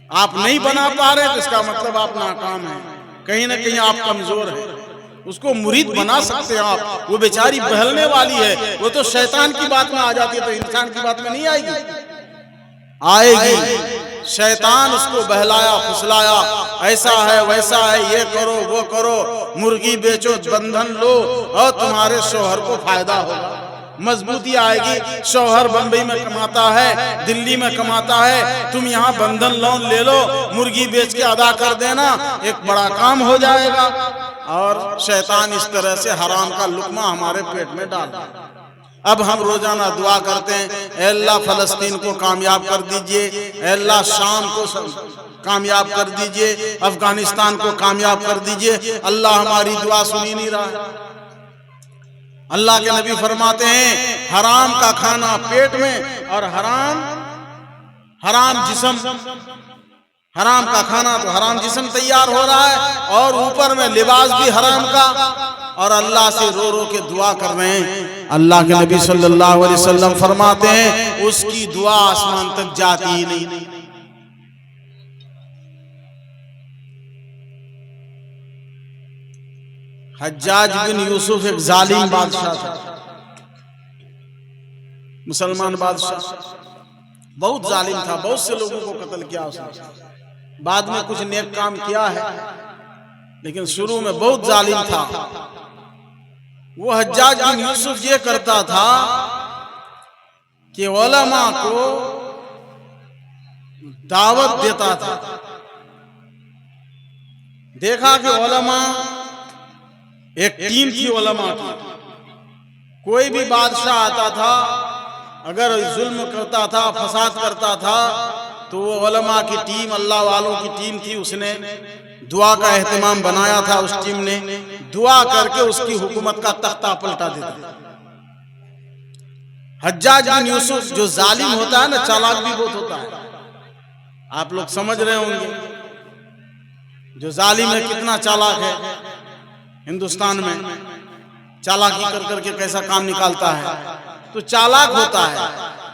आप नहीं बना पा रहे तो इसका मतलब आप नाकाम हैं, कहीं ना कहीं आप कमजोर हैं। उसको मुरीद बना सकते हैं आप। वो बेचारी बहलने वाली है, वो तो शैतान की बात में आ जाती है, तो इंसान की बात में नहीं आएगी। आएगी। शैतान उसको बहलाया फुसलाया, ऐसा है वैसा है, ये करो वो करो, मुर्गी बेचो, बंधन लो और तुम्हारे शोहर को फायदा होगा, मजबूती आएगी। शौहर बंबई में कमाता है, दिल्ली में कमाता है, तुम यहाँ बंधन लोन ले लो, मुर्गी बेच के अदा कर देना, एक बड़ा काम हो जाएगा। और शैतान इस तरह से हराम का लुकमा हमारे पेट में डाल। अब हम रोजाना दुआ करते हैं, ऐ अल्लाह फलस्तीन को कामयाब कर दीजिए, ऐ अल्लाह शाम को कामयाब कर दीजिए, अफगानिस्तान को कामयाब कर दीजिए। अल्लाह हमारी दुआ सुन ही नहीं रहा। अल्लाह के नबी फरमाते हैं, हराम का खाना पेट में और हराम जिस्म, हराम का खाना तो हराम जिस्म तैयार हो रहा है और ऊपर में लिबास भी हराम का, और अल्लाह से रो रो के दुआ कर रहे हैं। अल्लाह के नबी सल्लल्लाहु अलैहि वसल्लम फरमाते हैं, उसकी दुआ आसमान तक जाती ही नहीं। हज्जाज बिन यूसुफ एक जालिम बादशाह था, मुसलमान बादशाह, बहुत जालिम था, बहुत से लोगों को कत्ल किया उसने। बाद में कुछ नेक काम किया है, लेकिन शुरू में बहुत जालिम था। वो हज्जाज बिन यूसुफ ये करता था कि उलमा को दावत देता था। देखा कि उलमा एक टीम थी उलमा की, कोई भी बादशाह आता था, अगर जुल्म करता था, फसाद करता था, तो वो उलमा की टीम, अल्लाह वालों की टीम थी, उसने दुआ का एहतमाम बनाया था। उस टीम ने दुआ करके उसकी हुकूमत का तख्ता पलटा देता। हज्जाज बिन यूसुफ जो जालिम होता है ना, चालाक भी बहुत होता है। आप लोग समझ रहे होंगे जो जालिम है कितना चालाक है। हिंदुस्तान में चालाकी कर करके कैसा काम निकालता है, तो चालाक होता है।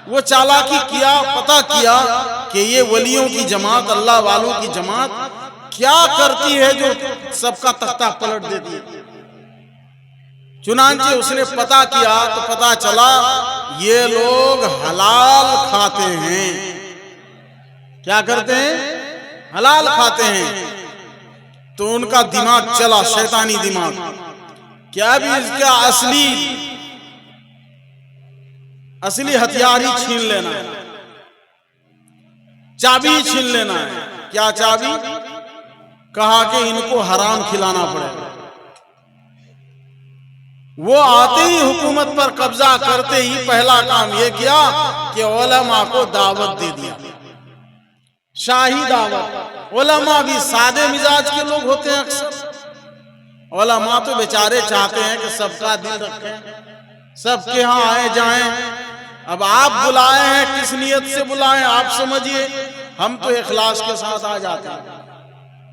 वो चालाकी किया, पता किया कि ये वलियों की जमात, अल्लाह वालों की जमात क्या करती है जो सबका तख्ता पलट देती है। चुनांचे उसने पता किया तो पता चला ये लोग हलाल खाते हैं। क्या करते हैं? हलाल खाते हैं। तो उनका दिमाग चला, शैतानी दिमाग, क्या भी इसका असली हथियार ही छीन लेना है, चाबी छीन लेना है। क्या चाबी? कहा कि इनको हराम खिलाना पड़ेगा। वो आते ही हुकूमत पर कब्जा करते ही पहला काम ये किया कि उलमा को दावत दे दिया, शाही दावत। उलमा भी सादे मिजाज के लोग होते हैं अक्सर। उलमा तो बेचारे चाहते हैं कि सबका दिल रखें, सबके यहाँ आए जाएं। अब आप बुलाए हैं, किस नियत से बुलाएं आप समझिए। हम तो इखलास के साथ आ जाते हैं।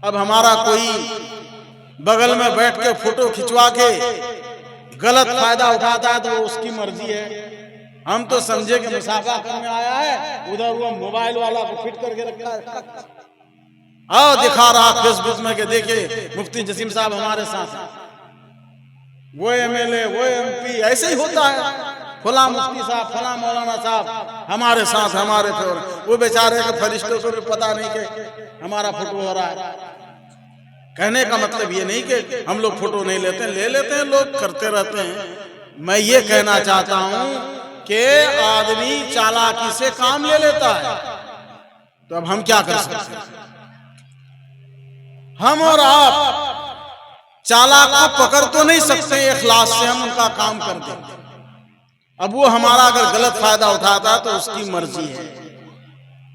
अब हमारा कोई बगल में बैठ के फोटो खिंचवा के गलत फायदा उठाता है तो वो उसकी मर्जी है। हम तो समझे कि मुसाफा करने आया है, उधर वो मोबाइल वाला को फिट करके रखा है, आओ दिखा रहा फेसबुक में कि देखिए मुफ्ती जसीम साहब हमारे साथ हैं, वो एमएलए वो एमपी, ऐसे ही होता है। फला मुफ्ती साहब फला मौलाना साहब हमारे साथ, हमारे फेवर। वो बेचारे के फरिश्तों को भी पता नहीं कि हमारा फोटो हो रहा है। कहने का मतलब ये नहीं कि हम लोग फोटो नहीं लेते, ले लेते हैं, लोग करते रहते हैं। मैं ये कहना चाहता हूं कि आदमी चालाकी से काम ले लेता है, तो अब हम क्या कर सकते हैं? हम और आप चालाक को पकड़ तो नहीं सकते, इखलास से हम उनका काम कर देंगे। अब वो हमारा अगर गलत फायदा उठाता है तो उसकी मर्जी है।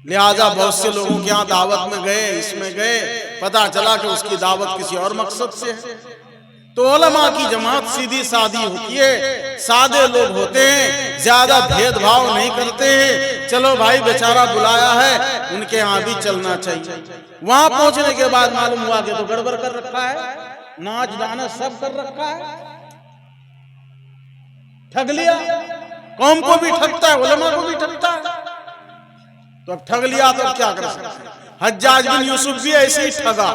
लिहाजा बहुत से लोगों के यहाँ दावत में गए, इसमें गए, पता चला कि उसकी दावत किसी और मकसद से है। तो उलमा की जमात सीधी सादी होती है, सादे लोग होते हैं, ज्यादा भेदभाव नहीं करते हैं। चलो भाई बेचारा बुलाया है, उनके यहाँ भी चलना चाहिए। वहां पहुंचने के बाद मालूम हुआ कि तो गड़बड़ कर रखा है, नाच गाना सब कर रखा है, ठग लिया। कौम को भी ठगता है, उलमा को भी ठगता है। तो अब ठग लिया तो क्या कर सकते? हज्जाज बिन यूसुफ भी ऐसे ही ठगा।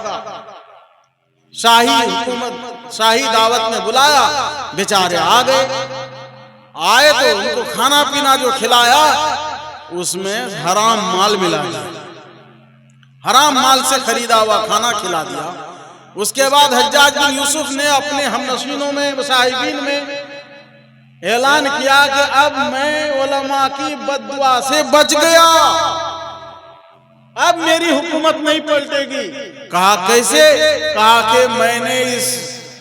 शाही हुकूमत शाही दावत में बुलाया, बेचारे आ गए। आए तो उनको खाना पीना जो खिलाया उसमें हराम माल मिला दिया, हराम माल से खरीदा हुआ खाना खिला दिया। उसके बाद हज्जाज बिन यूसुफ ने अपने हमनशीनों में, मुसाहिबीन में ऐलान किया कि अब मैं उलमा की बद्दुआ से बच गया, अब मेरी हुकूमत नहीं पलटेगी। कहा कैसे? कहा कि मैंने इस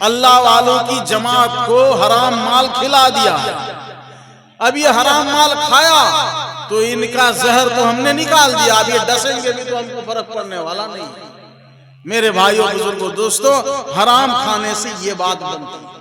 अल्लाह वालों की जमात को हराम माल खिला दिया। अब ये हराम माल खाया तो इनका जहर तो हमने निकाल दिया, अब ये डसेंगे भी तो हमको फर्क पड़ने वाला नहीं। मेरे भाइयों बुजुर्गों दोस्तों, हराम खाने से ये बात बनती।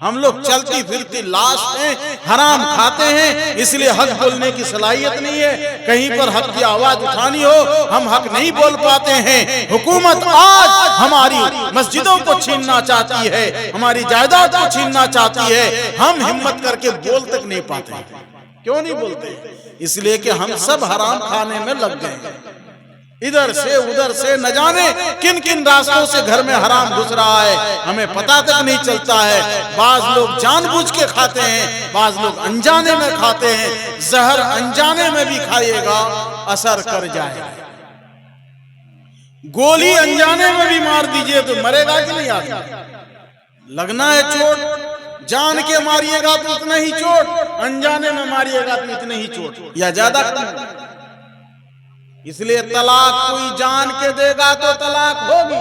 हम लोग चलती फिरती लाश हैं, हराम खाते हैं, इसलिए हक बोलने की सलाहियत नहीं है। कहीं पर हक की आवाज उठानी हो, हम हक नहीं बोल पाते हैं। हुकूमत आज हमारी मस्जिदों को छीनना चाहती है, हमारी जायदाद को छीनना चाहती है। हम हिम्मत करके बोल तक नहीं पाते। क्यों नहीं बोलते? इसलिए कि हम सब हराम खाने में लग गए, इधर से उधर से न जाने किन किन रास्तों से घर में हराम घुस रहा है, हमें पता तक नहीं चलता है। बाज लोग जानबूझ के खाते हैं, बाज लोग अनजाने में खाते हैं। जहर अनजाने में भी खाइएगा असर कर जाएगा। गोली अनजाने में भी मार दीजिए तो मरेगा कि नहीं आदमी? लगना है चोट, जान के मारिएगा तो उतना ही चोट, अनजाने में मारिएगा तो इतने ही चोट या ज्यादा। इसलिए तलाक कोई जान के देगा तो तलाक होगी,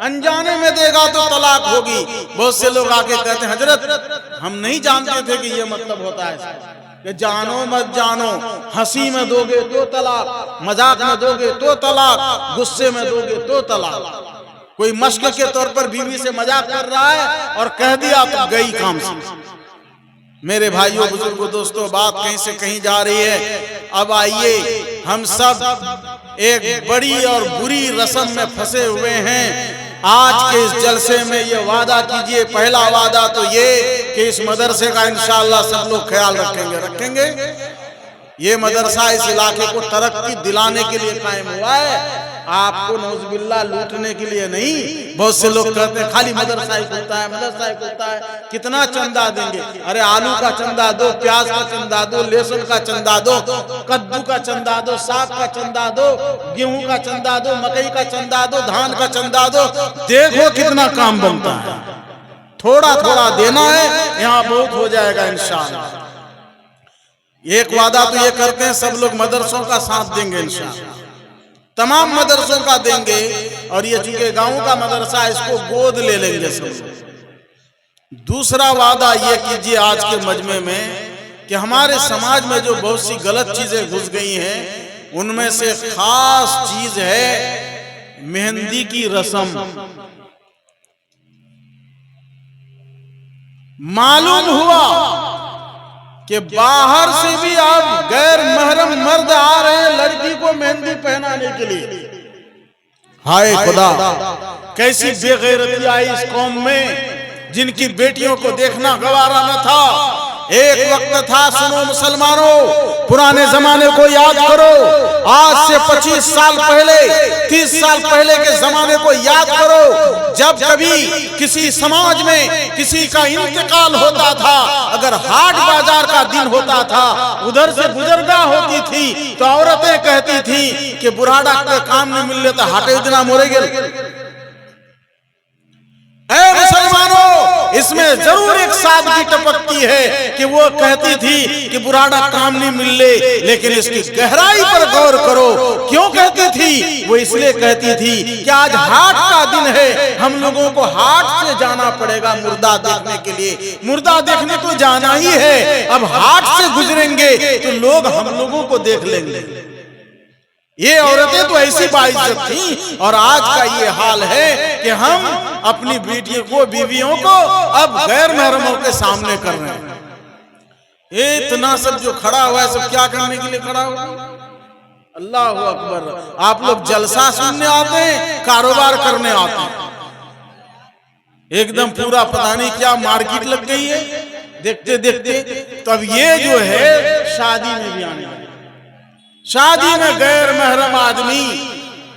अनजाने में देगा तो तलाक होगी। बहुत से लोग आके कहते हैं हजरत हम नहीं जानते थे कि ये मतलब होता है कि जानो मत जानो, हंसी में दोगे तो तलाक, मजाक में दोगे तो तलाक, गुस्से में दोगे तो तलाक। कोई मश्क के तौर पर बीवी से मजाक कर रहा है और कह दिया तो गई काम से। मेरे भाइयों बुजुर्गों दोस्तों, बात कहीं से कहीं जा रही है। अब आइए, हम सब एक बड़ी और बुरी रस्म में फंसे हुए हैं। आज के इस जलसे में ये वादा कीजिए, पहला वादा तो ये कि इस मदरसे का इंशाअल्लाह सब लोग ख्याल रखेंगे। ये मदरसा इस इलाके को तरक्की दिलाने के लिए कायम हुआ है, आपको नौजुबिल्लाह लूटने के लिए नहीं। बहुत से लोग कहते हैं खाली मदरसा ही खुलता है, मदरसा ही खुलता है, कितना चंदा देंगे? अरे आलू का चंदा दो, प्याज का चंदा दो, लहसुन का चंदा दो, कद्दू का चंदा दो, साग का चंदा दो, गेहूं का चंदा दो, मकई का चंदा दो, धान का चंदा दो। देखो कितना काम बनता है। थोड़ा थोड़ा देना है, यहाँ बहुत हो जाएगा इंशाअल्लाह। एक वादा तो ये करते हैं सब लोग मदरसों का साथ देंगे इंशाअल्लाह, तमाम मदरसों का देंगे। और ये चूंकि गांव का मदरसा, इसको गोद ले लेंगे सब। दूसरा वादा ये कीजिए आज के मजमे में कि हमारे समाज में जो बहुत सी गलत चीजें घुस गई हैं, उनमें से खास चीज है मेहंदी की रस्म। मालूम हुआ कि बाहर से भी अब गैर महरम मर्द आ रहे हैं लड़की को मेहंदी पहनाने के लिए। हाय खुदा, कैसी बेगैरती आई इस कौम में जिनकी बेटियों को देखना गवारा न था। एक वक्त था, सुनो मुसलमानों, पुराने जमाने को याद करो, आज से 25 साल पहले 30 साल पहले के जमाने को याद करो। जब कभी किसी समाज में किसी का इंतकाल होता था, अगर हाट बाजार का दिन होता था, उधर से गुजरगा होती थी तो औरतें कहती थी कि बुढ़ाड़ा के काम नहीं मिल रहा, हाटे इतना मोरे गेल। ऐ मुसलमानों, इसमें जरूर एक सादगी टपकती है कि वो कहती थी कि बुढ़ाड़ा काम नहीं मिल ले, लेकिन इसकी गहराई पर गौर करो। क्यों कहती थी? वो इसलिए कहती थी कि आज हाट का दिन है, हम लोगों को हाट से जाना पड़ेगा मुर्दा देखने के लिए। मुर्दा देखने तो जाना ही है, अब हाट से गुजरेंगे तो लोग हम लोगों को देख लेंगे। ये औरतें तो ऐसी बाइज्जत थी, और आज का ये हाल है कि हम अपनी बेटियों को, बीवियों को अब गैर महरमों के सामने कर रहे हैं। ये इतना सब जो खड़ा हुआ है, सब क्या करने के लिए खड़ा हुआ? अल्लाह अकबर। आप लोग जलसा सुनने आते हैं, कारोबार करने आते हैं। एकदम पूरा पता नहीं क्या मार्केट लग गई है देखते देखते। तो अब ये जो है शादी में भी आने, शादी में गैर महरम आदमी,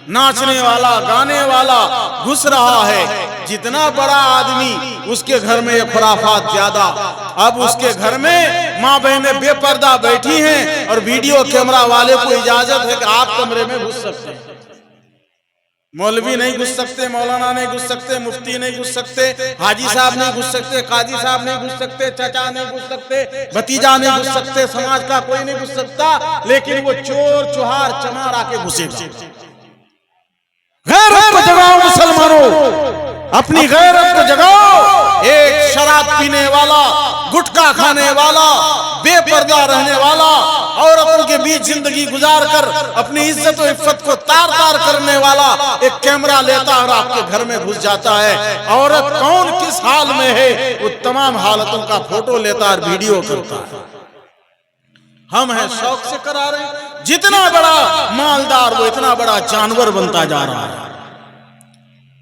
नाचने वाला, गाने वाला घुस रहा है। जितना बड़ा आदमी, उसके घर में ये खुराफात ज्यादा। अब उसके घर में माँ बहनें बेपर्दा बैठी हैं और वीडियो कैमरा वाले को इजाजत है कि आप कमरे में घुस सकते हैं। मौलवी नहीं घुस सकते, मौलाना नहीं घुस सकते, मुफ्ती नहीं घुस सकते, हाजी साहब नहीं घुस सकते, काजी साहब नहीं घुस सकते, चाचा नहीं घुस सकते, भतीजा नहीं घुस सकते, समाज का कोई नहीं घुस सकता, लेकिन वो चोर चुहार चमार आके घुसेगा। गैरत को जगाओ मुसलमानों, अपनी गैरत को जगाओ। एक शराब पीने वाला, गुटखा खाने वाला, बेपर्दा रहने वाला, औरतों के बीच जिंदगी गुजार कर अपनी इज्जत और इफ्फत को तार तार करने वाला एक कैमरा लेता और आपके घर में घुस जाता है। औरत कौन किस हाल में है, वो तमाम हालतों का फोटो लेता और वीडियो करता है। हम हैं शौक से करा रहे हैं। जितना बड़ा मालदार, वो इतना बड़ा जानवर बनता जा रहा है,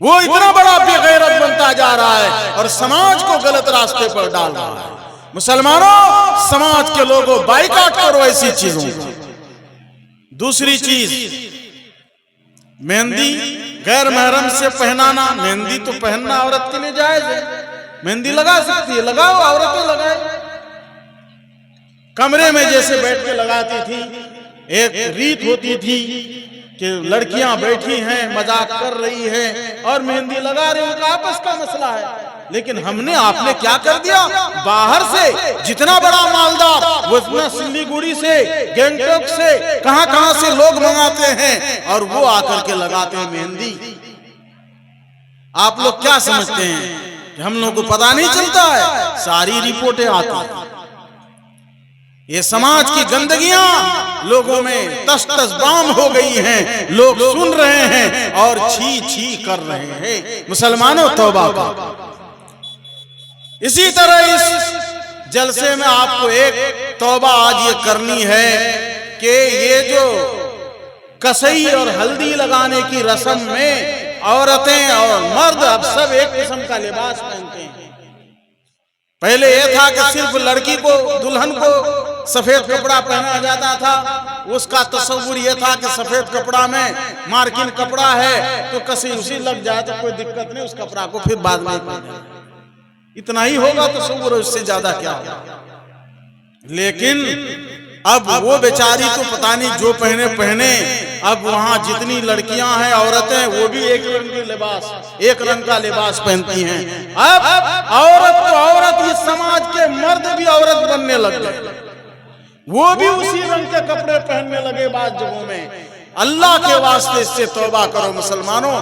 वो इतना बड़ा बेगैरत बनता जा रहा है और समाज को गलत रास्ते पर डाल रहा है। मुसलमानों, समाज के लोगों, बाइकाट करो ऐसी चीजों को। दूसरी चीज, मेहंदी गैर महरम से पहनाना। मेहंदी तो पहनना औरत के लिए जायज है, मेहंदी लगा सकती है, लगाओ, औरतें लगाए। कमरे में जैसे बैठ के लगाती थी, एक रीत होती थी कि लड़कियां बैठी हैं, मजाक कर रही हैं और मेहंदी लगा रही, उनका आपस का मसला है। लेकिन आपने क्या कर दिया? बाहर से जितना बड़ा मालदार, वो इतना सिल्लीगुड़ी से, गैंगटॉक से, कहां से लोग मंगाते हैं और वो आकर के लगाते हैं मेहंदी। आप लोग क्या समझते हैं कि हम लोग को पता नहीं चलता है? सारी रिपोर्टें आती हैं। ये समाज की गंदगियां लोगों में तस तस बाम हो गई हैं, लोग सुन रहे हैं और छी छी कर रहे हैं। मुसलमानों, तौबा करो। इसी तरह इस जलसे में आपको एक तौबा आज ये करनी है कि ये जो कसई और हल्दी लगाने की रस्म में औरतें और मर्द अब सब एक किस्म का लिबास पहनते हैं। पहले ये था कि सिर्फ लड़की को, दुल्हन को सफेद कपड़ा पहना जाता था। उसका तस्वुर यह था कि सफेद कपड़ा में मार्किन कपड़ा है तो कसी उसी लग जाए तो कोई दिक्कत नहीं, उस कपड़ा को फिर बाद में पहने, इतना ही होगा तस्वुर, उससे ज्यादा क्या होगा। लेकिन अब वो बेचारी तो पता नहीं जो पहने पहने, अब वहां जितनी लड़कियां हैं, औरतें, वो भी एक रंग के लिबास, एक रंग का लिबास पहनती हैं। अब औरत तो औरत, इस समाज के मर्द भी औरत बनने लग गए, वो भी उसी रंग के कपड़े पहनने लगे। बाद जगहों में अल्लाह के वास्ते इससे तौबा करो मुसलमानों।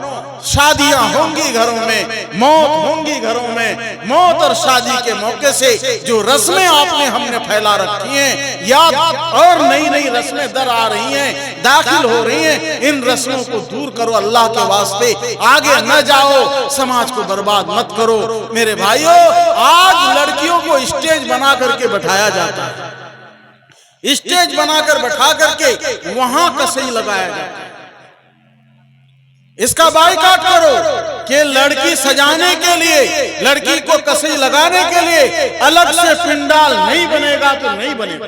शादियां होंगी घरों में, मौत होंगी घरों में, मौत और शादी के मौके से जो रस्में आपने हमने फैला रखी हैं, याद और नई नई रस्में दर आ रही हैं, दाखिल हो रही हैं, इन रस्मों को दूर करो अल्लाह के वास्ते। आगे न जाओ, समाज को बर्बाद मत करो। मेरे भाइयों, आज लड़कियों को स्टेज बना करके बैठाया जाता है, स्टेज बनाकर बैठा करके वहां कसई लगाया जाता है। इसका बाइकाट करो कि लड़की सजाने के लिए, लड़की को कसई लगाने के लिए अलग से पिंडाल नहीं बनेगा तो नहीं बनेगा।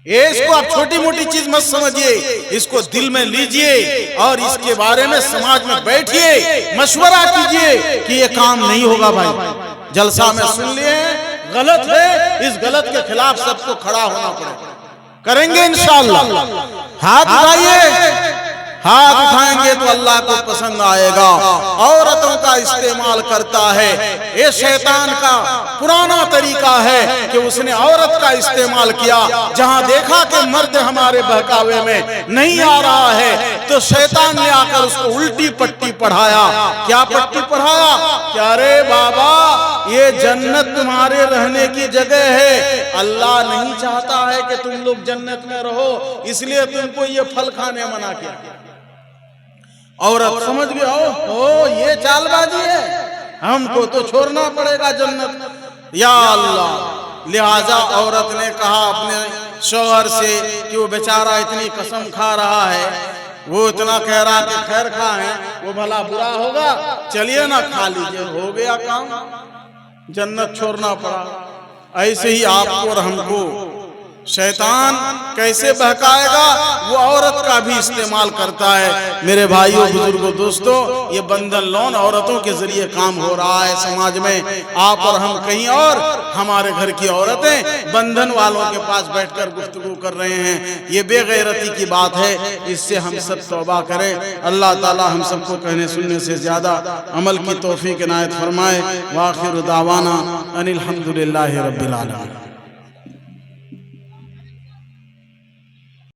इसको आप छोटी मोटी चीज मत समझिए, इसको दिल में लीजिए और इसके बारे में समाज में बैठिए, मशवरा कीजिए कि ये काम नहीं होगा भाई। जलसा में सुन लिए गलत है, इस गलत के खिलाफ सबको खड़ा होना पड़ेगा। करेंगे इंशाअल्लाह। हाथ उठाइए, हाथ उठाएंगे तो अल्लाह को पसंद आएगा। औरतों का इस्तेमाल करता है, ये शैतान का पुराना तरीका है कि उसने औरत का इस्तेमाल किया। जहां देखा कि मर्द हमारे बहकावे में नहीं आ रहा है तो शैतान ने आकर उसको उल्टी पट्टी पढ़ाया। क्या पट्टी पढ़ाया? क्या रे बाबा, ये जन्नत तुम्हारे रहने की जगह है, अल्लाह नहीं चाहता है कि तुम लोग जन्नत में रहो, इसलिए तुमको ये फल खाने मना किया। औरत समझ गया, ओ ये चालबाजी है, हमको तो छोड़ना पड़ेगा जन्नत। या अल्लाह, लिहाजा औरत ने कहा अपने शौहर से कि वो बेचारा इतनी कसम खा रहा है, वो इतना कह रहा कि खैर खाएं, वो भला बुरा होगा, चलिए ना खा लीजिए, हो गया काम, जन्नत छोड़ना पड़ा। ऐसे ही आपको और हमको शैतान कैसे बहकाएगा, वो औरत का भी इस्तेमाल करता है। मेरे भाइयों, बुजुर्गों, दोस्तों, ये बंधन लोन औरतों के जरिए काम हो रहा है समाज में। आप और हम कहीं और, हमारे घर की औरतें बंधन वालों के पास बैठकर गुफ्तगू कर रहे हैं। ये बेगैरती की बात है, इससे हम सब तौबा करें। अल्लाह ताला हम सबको कहने सुनने से ज्यादा अमल की तौफीक इनायत फरमाए। वाखिर दावाना अनिल हम्दुलिल्लाहि रब्बिल आलमीन।